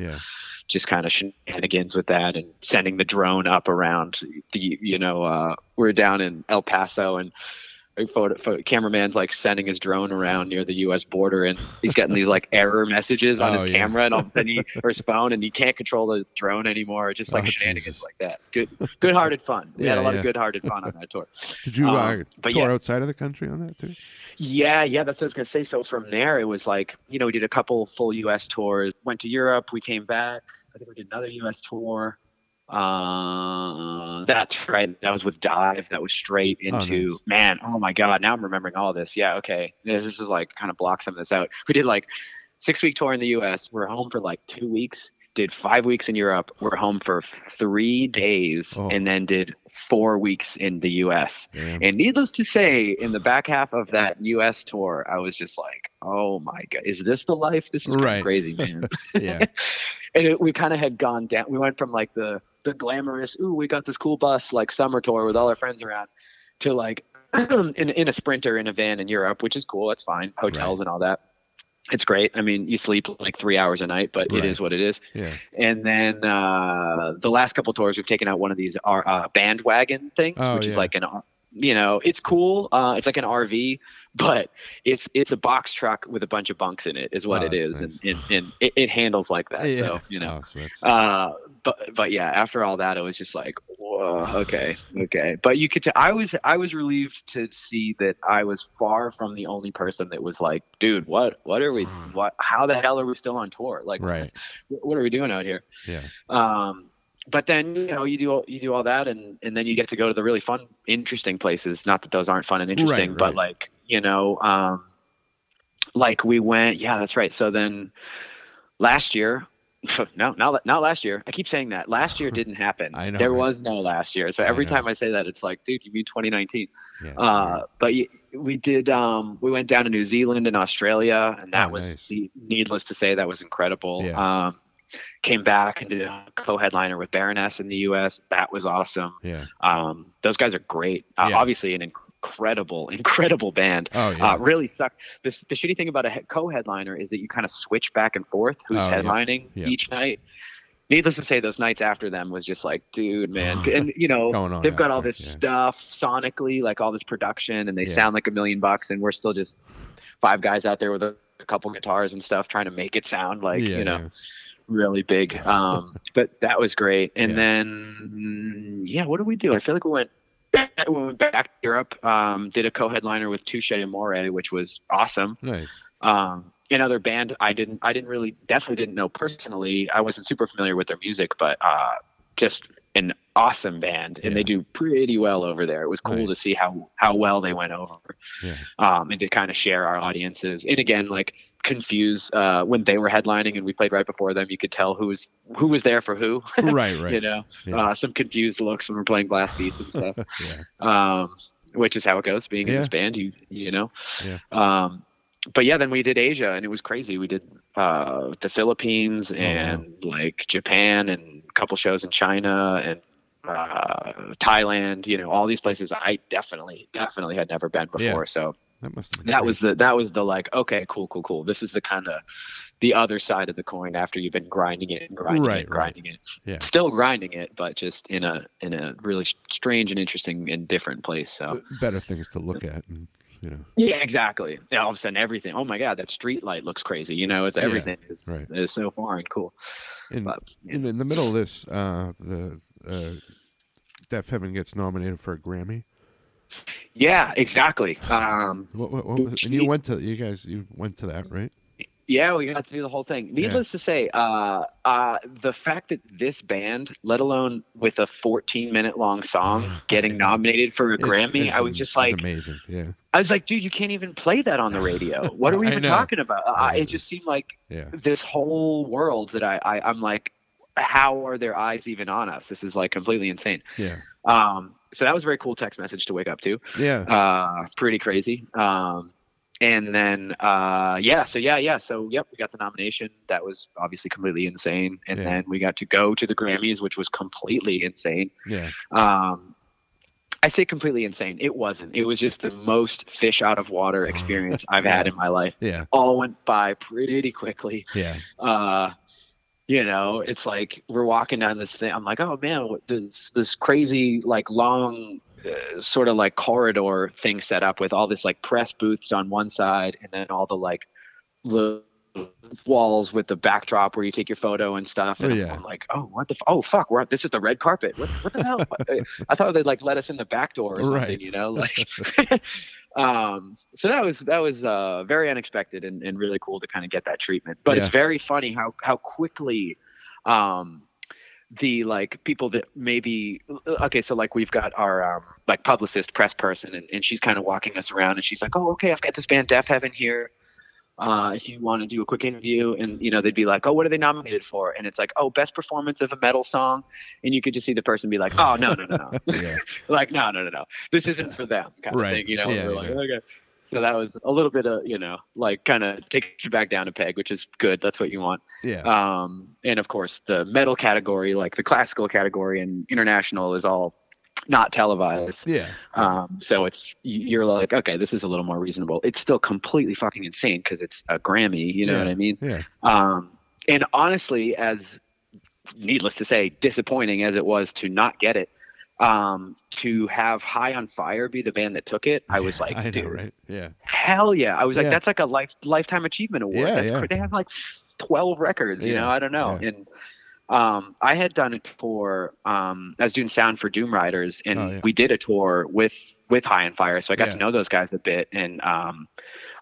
just kind of shenanigans with that, and sending the drone up around the, we're down in El Paso, and cameraman's like sending his drone around near the U.S. border, and he's getting these like error messages on his camera, and all of a sudden or his phone, and he can't control the drone anymore. Just like shenanigans like that. Good-hearted fun. We had a lot of good-hearted fun on that tour. Did you tour outside of the country on that too? Yeah, that's what I was gonna say. So from there, it was like, we did a couple full U.S. tours. Went to Europe. We came back. I think we did another U.S. tour. That's right. That was with Dive. That was straight into man. Oh my God. Now I'm remembering all this. Yeah. Okay. This is like kind of block some of this out. We did like 6-week tour in the US. We're home for like 2 weeks. Did 5 weeks in Europe. We're home for 3 days, and then did 4 weeks in the US. Damn. And needless to say, in the back half of that US tour, I was just like, oh my God, is this the life? This is kind of crazy, man. And we kind of had gone down. We went from like the glamorous, ooh, we got this cool bus, like summer tour with all our friends around, to like in a Sprinter in a van in Europe, which is cool. That's fine. Hotels and all that. It's great. I mean, you sleep like 3 hours a night, but it is what it is. Yeah. And then the last couple tours, we've taken out one of these bandwagon things, which is like it's cool. It's like an RV, but it's a box truck with a bunch of bunks in it is what it is. Nice. And it handles like that. Yeah. So, but yeah, after all that, it was just like, whoa, okay. But you could I was relieved to see that I was far from the only person that was like, dude, what are we, how the hell are we still on tour? Like, what are we doing out here? Yeah. But then, you do all that, and then you get to go to the really fun, interesting places. Not that those aren't fun and interesting, but like, like we went, yeah, that's right. So then last year, no, not last year. I keep saying that. Last year didn't happen. I know, There right? was no last year. So I every know. time I say that, it's like, dude, you mean 2019? Yeah, it's weird. But we did. We went down to New Zealand and Australia, and Oh, that was nice. needless to say, that was incredible. Yeah, Came back and did a co-headliner with Baroness in the U.S. That was awesome. yeah, Those guys are great. yeah. Obviously, an incredible band. Oh, yeah. Really sucked. The shitty thing about a co-headliner is that you kind of switch back and forth who's Oh, yep, headlining yep. each night. Needless to say, those nights after them was just like, dude, man. And, Going on they've out got all there. this Yeah, stuff sonically, like all this production, and they yeah, sound like $1,000,000, and we're still just five guys out there with a couple guitars and stuff trying to make it sound like, yeah, yeah. really big. But that was great. And Yeah. then, yeah, what did we do? I feel like we went back to Europe, did a co-headliner with Touche Amore, which was awesome. Nice. Another band definitely didn't know personally. I wasn't super familiar with their music, but just an awesome band, and Yeah. they do pretty well over there. It was cool Nice. to see how well they went over, Yeah. and to kind of share our audiences. And again, like confuse when they were headlining and we played right before them, you could tell who was there for who. Right, right. Yeah. Some confused looks when we're playing blast beats and stuff. Yeah. Which is how it goes being in Yeah. this band. You know. Yeah. But yeah, then we did Asia, and it was crazy. We did the Philippines and like Japan, and a couple shows in China and Thailand. All these places I definitely had never been before. Yeah. So That must have been that great. was the like, okay, cool. This is the kind of the other side of the coin after you've been grinding it and grinding it. Yeah. Still grinding it, but just in a really strange and interesting and different place. So Better things to look at, and yeah, exactly. Yeah, all of a sudden everything. Oh my God, that street light looks crazy. It's everything right. is so foreign. Cool. In, But, in the middle of this, the Deafheaven gets nominated for a Grammy. yeah, exactly. What was it? And you went to that, right? Yeah, we got to do the whole thing. Needless to say, the fact that this band, let alone with a 14-minute long song, getting nominated for a Grammy, I was just like, it's amazing. Yeah. I was like, dude, you can't even play that on the radio. What are we even talking about? It just seemed like this whole world that I'm like, how are their eyes even on us? This is like completely insane. Yeah. So that was a very cool text message to wake up to. Yeah. Pretty crazy. And then, So yep, we got the nomination. That was obviously completely insane. And then we got to go to the Grammys, which was completely insane. Yeah. I say completely insane. It wasn't. It was just the most fish out of water experience I've had in my life. Yeah. All went by pretty quickly. Yeah. It's like we're walking down this thing. I'm like, oh man, this crazy like long sort of like corridor thing set up with all this like press booths on one side, and then all the like the walls with the backdrop where you take your photo and stuff. And I'm like, oh, what the oh fuck, this is the red carpet. What the hell? I thought they'd like let us in the back door or something, like. So that was very unexpected and really cool to kind of get that treatment. But it's very funny how quickly the like people that maybe so like we've got our like publicist press person, and she's kind of walking us around, and she's like, oh, okay, I've got this band Deafheaven here. If you want to do a quick interview, and they'd be like, oh, what are they nominated for? And it's like, oh, best performance of a metal song. And you could just see the person be like, oh, no. Like, no, this isn't for them kind of thing, we're like, okay. So that was a little bit of, like kind of take you back down a peg, which is good. That's what you want. Yeah. And of course the metal category, like the classical category and international, is all not televised. Yeah. So you're like, okay, this is a little more reasonable. It's still completely fucking insane because it's a Grammy, you know what I mean? Yeah. And honestly, as needless to say, disappointing as it was to not get it, to have High on Fire be the band that took it, I was like, I dude, know, right? Yeah. Hell yeah. I was like, that's like a lifetime achievement award. They have like 12 records, I don't know. Yeah. And I had done a tour. I was doing sound for Doomriders, and we did a tour with High on Fire, so I got to know those guys a bit. And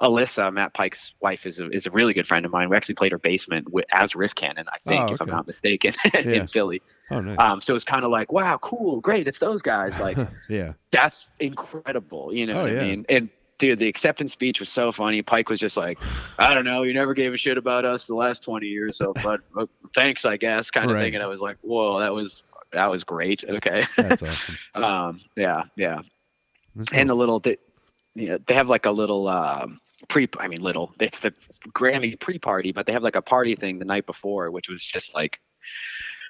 Alyssa, Matt Pike's wife, is a really good friend of mine. We actually played her basement as Riff Cannon, I think, if I'm not mistaken, in Philly. Oh, nice. So it's kind of like, wow, cool, great, it's those guys. Like, yeah, that's incredible. You know what I mean? And dude, the acceptance speech was so funny. Pike was just like, I don't know, you never gave a shit about us the last 20 years, so but thanks, I guess, kind of thing. And I was like, whoa, that was great. Okay. That's awesome. Yeah. And the little, they have like a little it's the Grammy pre-party, but they have like a party thing the night before, which was just like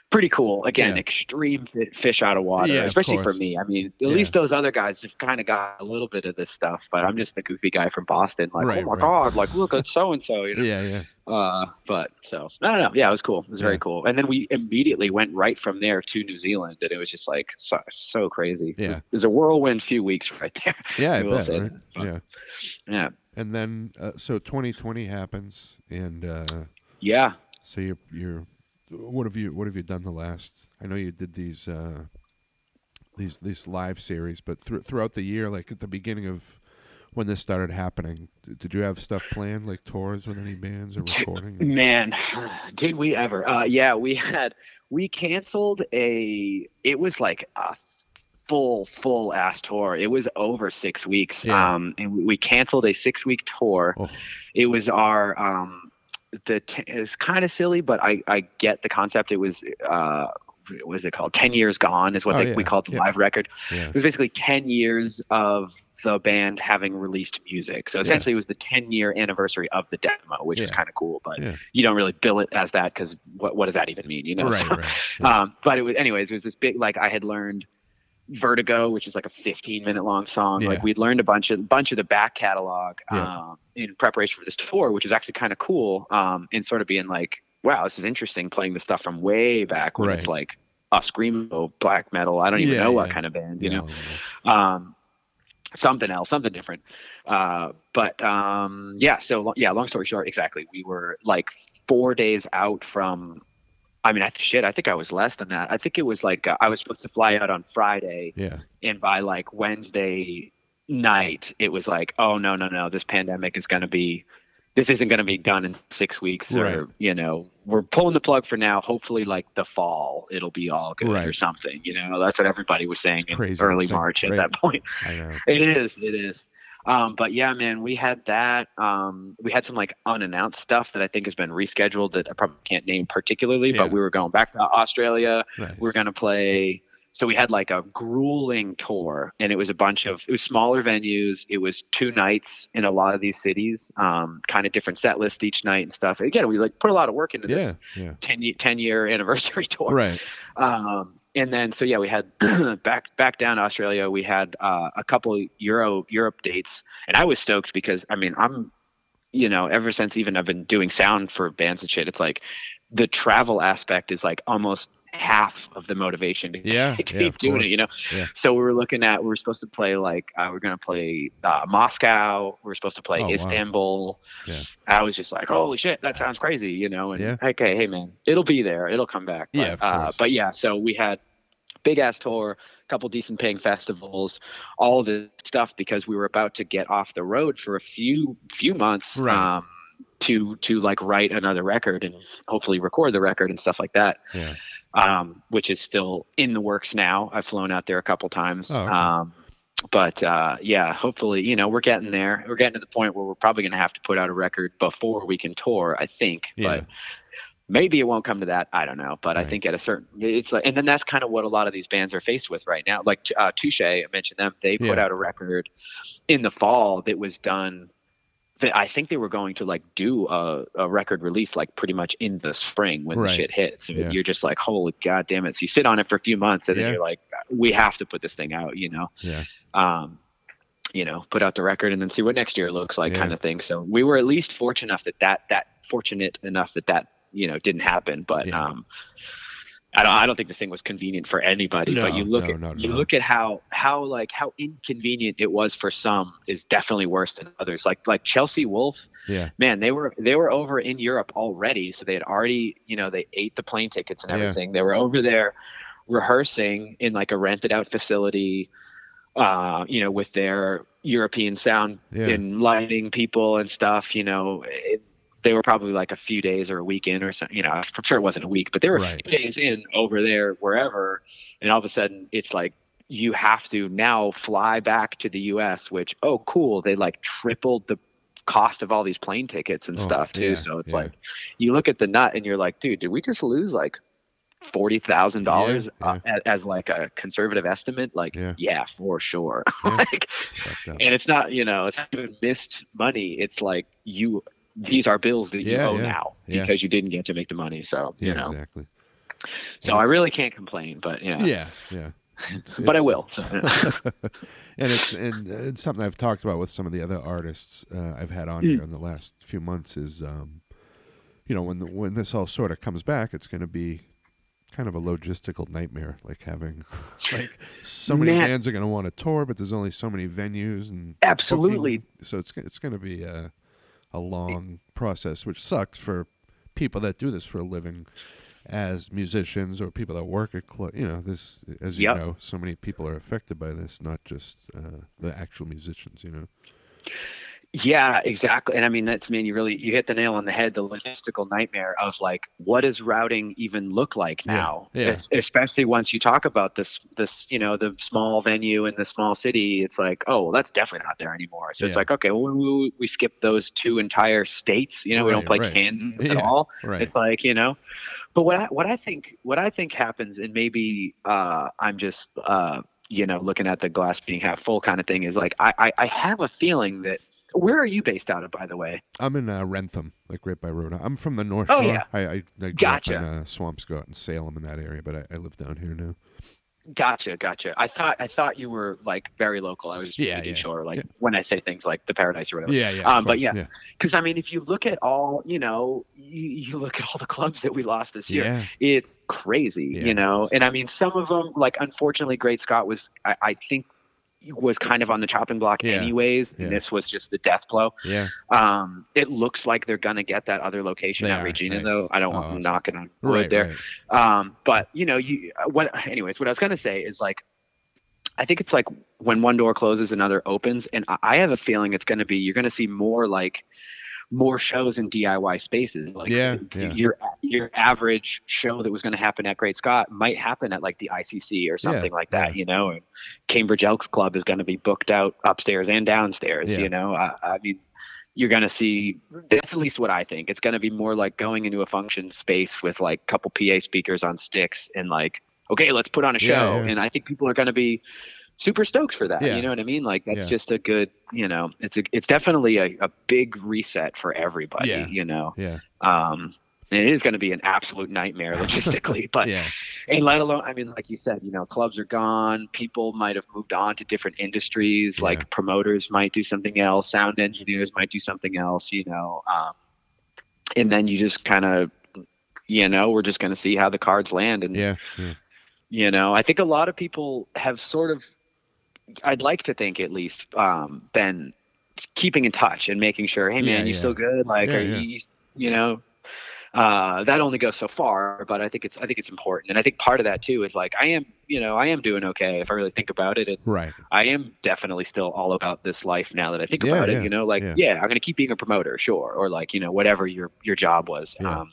pretty cool. Again, extreme fish out of water, especially for me. I mean, at least those other guys have kind of got a little bit of this stuff, but I'm just the goofy guy from Boston. Like, oh my God, like, look at so-and-so, you know? Yeah. But so, I don't know. Yeah, it was cool. It was very cool. And then we immediately went right from there to New Zealand, and it was just like so crazy. Yeah. It was a whirlwind few weeks right there. Yeah, I bet, right? But, yeah. And then, so 2020 happens, and so you're what have you done the last? I know you did these live series, but throughout the year, like at the beginning of when this started happening, did you have stuff planned, like tours with any bands or recording? Man, did we ever? We canceled it was like a full ass tour. It was over 6 weeks. And we canceled a 6-week tour. Oh. It was our it's kind of silly, but I get the concept. It was what was it called? 10 Years Gone is what we called the live record. Yeah. It was basically 10 years of the band having released music. So essentially it was the 10-year anniversary of the demo, which is kind of cool, but you don't really bill it as that because what does that even mean? You know? Right. But it was this big, like I had learned Vertigo, which is like a 15-minute long song. Like we'd learned a bunch of the back catalog in preparation for this tour, which is actually kind of cool. And sort of being like, wow, this is interesting playing the stuff from way back when it's like a screamo, black metal. I don't even know what kind of band, you know. Something else, something different. So long story short, exactly. We were like 4 days out from, I think I was less than that. I think it was like I was supposed to fly out on Friday. Yeah. And by like Wednesday night, it was like, oh, no. This pandemic isn't going to be done in 6 weeks. Or, you know, we're pulling the plug for now. Hopefully like the fall, it'll be all good or something. You know, that's what everybody was saying in early March at that point. I know. It is. But yeah, man, we had that. We had some like unannounced stuff that I think has been rescheduled that I probably can't name particularly, but we were going back to Australia. Nice. We were going to play. So we had like a grueling tour, and it was smaller venues. It was 2 nights in a lot of these cities, kind of different set list each night and stuff. Again, we like put a lot of work into this 10-year anniversary tour. Right. And then, so yeah, we had back down to Australia. We had a couple Europe dates, and I was stoked because I'm, you know, ever since even I've been doing sound for bands and shit, it's like the travel aspect is like almost half of the motivation to keep doing it, you know. Yeah. So we were supposed to play like we're gonna play Moscow. We were supposed to play Istanbul. Wow. Yeah. I was just like, holy shit, that sounds crazy, you know. And okay, hey man, it'll be there, it'll come back. But so we had big ass tour, a couple decent paying festivals, all of this stuff because we were about to get off the road for a few months. Right. To like write another record and hopefully record the record and stuff like that. Yeah. Which is still in the works now. I've flown out there a couple times. Oh, okay. Hopefully, you know, we're getting there. We're getting to the point where we're probably going to have to put out a record before we can tour, I think. Yeah. But maybe it won't come to that. I don't know. But I think it's like, and then that's kind of what a lot of these bands are faced with right now. Like Touche, I mentioned them. They put out a record in the fall that was done. I think they were going to like do a record release like pretty much in the spring when the shit hit. So you're just like, holy god damn it. So you sit on it for a few months and then you're like, we have to put this thing out, you know? Yeah. You know, put out the record and then see what next year looks like kind of thing. So we were at least fortunate enough that, you know, didn't happen. But I don't think this thing was convenient for anybody, but you look at how inconvenient it was for some is definitely worse than others. Like Chelsea Wolf, man, they were over in Europe already. So they had already, you know, they ate the plane tickets and everything. They were over there rehearsing in like a rented out facility, you know, with their European sound and lighting people and stuff, you know. They were probably like a few days or a week in or something, you know, I'm sure it wasn't a week, but they were a few days in over there, wherever. And all of a sudden it's like you have to now fly back to the US, which, oh, cool. They like tripled the cost of all these plane tickets and stuff too. Yeah, So it's yeah, like, you look at the nut and you're like, dude, did we just lose like yeah, $40,000 yeah, as like a conservative estimate? Like, yeah, yeah, for sure. yeah. Like, It's fucked up. and it's not, it's not even missed money. It's like these are bills that you Yeah, owe yeah, yeah, yeah, because you didn't get to make the money. So, yeah, exactly. so And I it's really can't complain, but yeah, yeah, yeah. but I It's will. So, yeah. and it's something I've talked about with some of the other artists I've had on here in the last few months is when this all sort of comes back, it's going to be kind of a logistical nightmare, like having like so many Man, bands are going to want to tour, but there's only so many venues and absolutely. booking, so it's going to be a long process, which sucks for people that do this for a living as musicians or people that work at this, as you Yep. know, so many people are affected by this, not just the actual musicians. Yeah, exactly. And I mean, you hit the nail on the head, the logistical nightmare of like, what does routing even look like Yeah, now? yeah, Especially once you talk about this, the small venue in the small city, it's like, oh, well, that's definitely not there anymore. So it's yeah. like, okay, well, we skip those two entire states, we don't play Right. Kansas at Yeah, all. right. It's like, but what I think happens, and maybe I'm just looking at the glass being half full kind of thing, is like I have a feeling that, where are you based out of, by the way? I'm in Rentham, like right by Rhode. I'm from the North Oh Shore. yeah, I grew up in gotcha. Swampscott and Salem in that area, but I live down here now. Gotcha. I thought you were like very local. I was just Yeah, making yeah, sure, like yeah, when I say things like the Paradise or whatever. yeah, yeah. Of But course, yeah, yeah, because I mean, if you look at all, you look at all the clubs that we lost this year, yeah, it's crazy, yeah. And I mean, some of them, like unfortunately, Great Scott was, I think, was kind of on the chopping block Yeah, anyways, and yeah, this was just the death blow. yeah. It looks like they're gonna get that other location They at are Regina, nice. though. I don't Oh, want them awesome. knocking on wood Right, there. right. But what I was gonna say is like, I think it's like when one door closes, another opens, and I have a feeling you're going to see more shows in DIY spaces. Like Yeah, yeah, your average show that was going to happen at Great Scott might happen at like the ICC or yeah, something like yeah, that. And Cambridge Elks Club is going to be booked out upstairs and downstairs. yeah, I mean, you're going to see. That's at least what I think. It's going to be more like going into a function space with like a couple PA speakers on sticks and like, okay, let's put on a yeah, show. yeah, And I think people are going to be super stoked for that. You yeah, know what I mean? Like that's yeah, just a good, it's definitely a big reset for everybody, yeah, yeah, and it is going to be an absolute nightmare logistically, but, yeah, and let alone, I mean, like you said, clubs are gone. People might have moved on to different industries. yeah, Like promoters might do something else. Sound engineers might do something else, and then you just kind of, we're just going to see how the cards land. And, yeah, yeah, I think a lot of people have sort of, I'd like to think at least, been keeping in touch and making sure, hey yeah, man, you yeah, still good? Like, are yeah, yeah, that only goes so far, but I think it's important. And I think part of that too is like, I am doing okay if I really think about it. And right. I am definitely still all about this life now that I think Yeah, about it, yeah, like, yeah, yeah, I'm going to keep being a promoter. Sure. Or like, whatever your job was. yeah.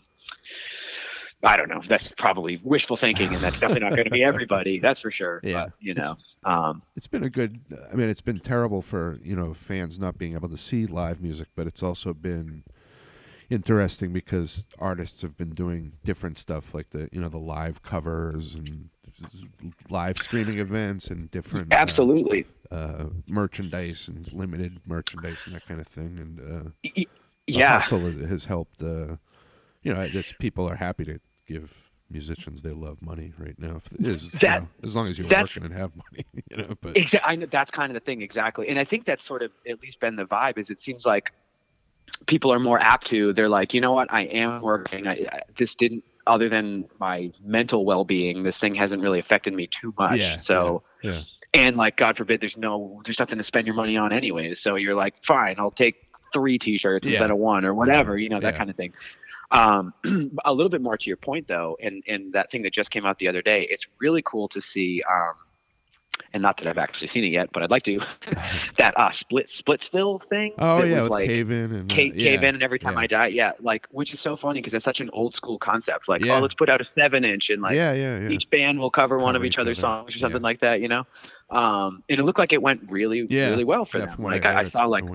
I don't know. That's probably wishful thinking, and that's definitely not going to be everybody. That's for sure. Yeah, But it's been a good. I mean, it's been terrible for fans not being able to see live music, but it's also been interesting because artists have been doing different stuff, like the live covers and live streaming events and different absolutely. merchandise and limited merchandise and that kind of thing. And the Yeah. hustle has helped. It's people are happy to give musicians they love money right now. If it is, as long as you're working and have money, But I know that's kind of the thing, exactly. And I think that's sort of at least been the vibe. Is it seems like people are more apt to. They're like, you know what, I am working. This didn't, other than my mental well-being, this thing hasn't really affected me too much. Yeah, so, yeah, and like, God forbid, there's nothing to spend your money on anyways. So you're like, fine, I'll take 3 T-shirts instead of 1 or whatever, that kind of thing. A little bit more to your point though, and that thing that just came out the other day, it's really cool to see. and not that I've actually seen it yet, but I'd like to. That Splitsville thing. Oh that yeah, was with like cave in and cave in, and every time I die, like, which is so funny because that's such an old school concept. Like, oh, let's put out a 7-inch, and like each band will cover one of each other's songs or something like that, you know. And it looked like it went really well for them. Like I saw like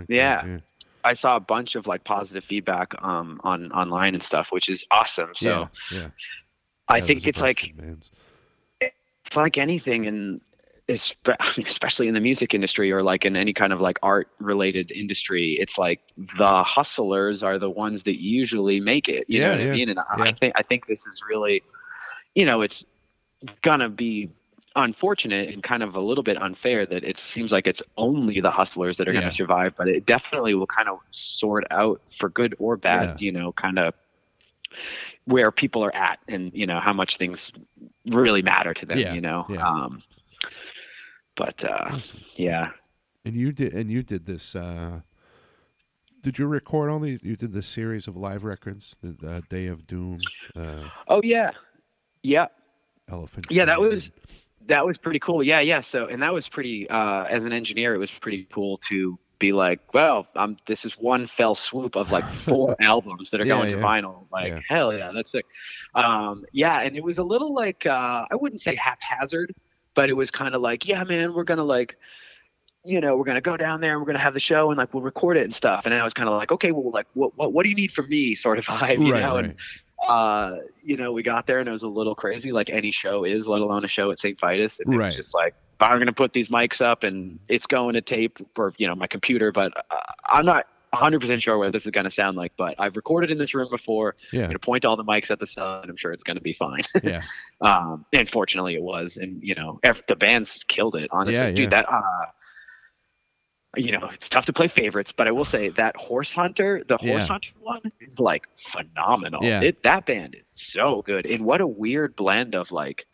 I saw a bunch of like positive feedback on online and stuff, which is awesome. So I think it's like anything, and especially in the music industry or like in any kind of like art related industry, it's like the hustlers are the ones that usually make it. You know what I mean? And I think this is really, you know, it's gonna be unfortunate and kind of a little bit unfair that it seems like it's only the hustlers that are going to survive, but it definitely will kind of sort out, for good or bad, you know, kind of where people are at, and you know how much things really matter to them, you know. But awesome. And you did this. Did you record all these? You did this series of live records, the Day of Doom. Oh yeah. Elephant. Yeah, that was pretty cool. Yeah. So, and that was pretty, as an engineer, it was pretty cool to be like, well, this is one fell swoop of like 4 albums that are going to vinyl. Like, hell yeah, that's sick. And it was a little like, I wouldn't say haphazard, but it was kind of like, yeah, man, we're going to like, you know, we're going to go down there and we're going to have the show and like, we'll record it and stuff. And I was kind of like, okay, well, like, what do you need from me, sort of vibe, you know? And, you know, we got there and it was a little crazy, like any show is, let alone a show at St. Vitus. And it was just like, I'm going to put these mics up and it's going to tape for, you know, my computer, but I'm not 100% sure what this is going to sound like, but I've recorded in this room before. I'm going to point all the mics at the sun, and I'm sure it's going to be fine. And fortunately it was. And, you know, the band's killed it, honestly. Dude, that, you know, it's tough to play favorites, but I will say that Horse Hunter one is like phenomenal. That band is so good. And what a weird blend of like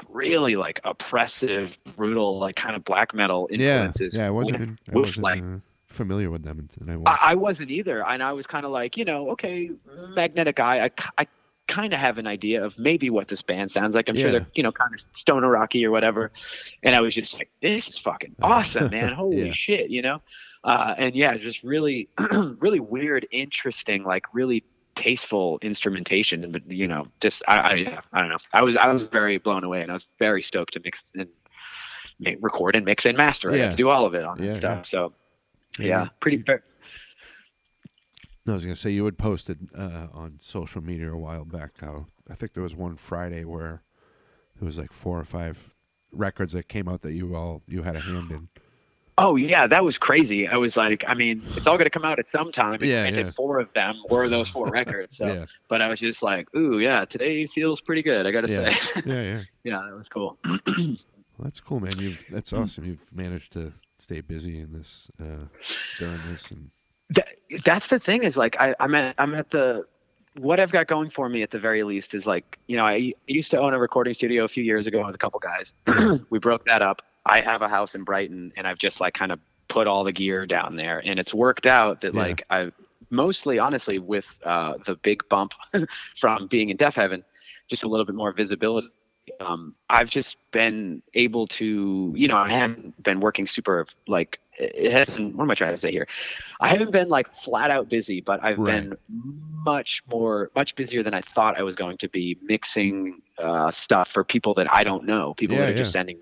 really like oppressive, brutal, like kind of black metal influences. I wasn't familiar with them. I wasn't either. And I was kind of like, you know, okay, Magnetic Eye, I kind of have an idea of maybe what this band sounds like. I'm sure they're, you know, kind of stoner rocky or whatever. And I was just like, this is fucking awesome, man. Holy shit, you know? And just really, really weird, interesting, like really tasteful instrumentation. And, you know, just, I don't know. I was very blown away, and I was very stoked to mix and record and mix and master. I had to do all of it on that stuff. So pretty fair. I was going to say, you had posted on social media a while back how I think there was one Friday where there was like 4 or 5 records that came out that you had a hand in. Oh yeah, that was crazy. I was like, I mean, it's all going to come out at some time. And 4 of them were those 4 records. So, but I was just like, ooh, yeah, today feels pretty good, I got to say. Yeah, that was cool. Well, that's cool, man. That's awesome. You've managed to stay busy in this during this, and that's the thing, is like I'm at the, what I've got going for me at the very least is like, you know, I used to own a recording studio a few years ago with a couple guys. We broke that up. I have a house in Brighton, and I've just like kind of put all the gear down there, and it's worked out that like I've mostly, honestly, with the big bump from being in Deafheaven, just a little bit more visibility. I've just been able to, you know, I haven't been working super, like, it hasn't, what am I trying to say here? I haven't been like flat out busy, but I've been much busier than I thought I was going to be, mixing stuff for people that I don't know, people that are just sending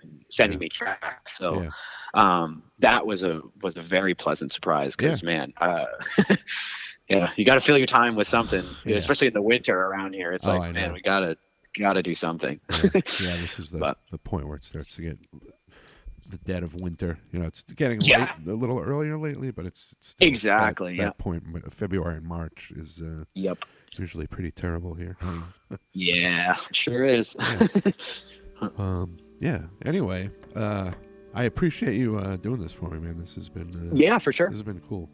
me tracks. So that was a very pleasant surprise, because man, you got to fill your time with something, especially in the winter around here. It's like, man, we gotta do something. This is the point where it starts to get the dead of winter. You know, it's getting late, a little earlier lately, but it's still, exactly that point. February and March is usually pretty terrible here. Sure is. Anyway, I appreciate you doing this for me, man. This has been for sure. This has been cool.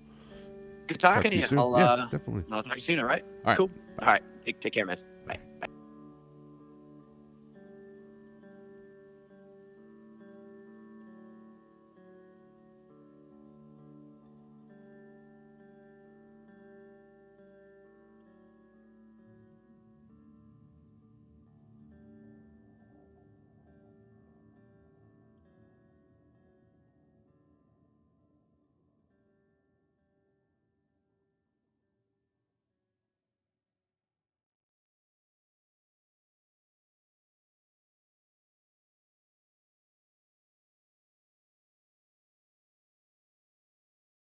Good talking to you. Definitely. I'll talk to you soon. All right. All right. Cool. All right. Take care, man.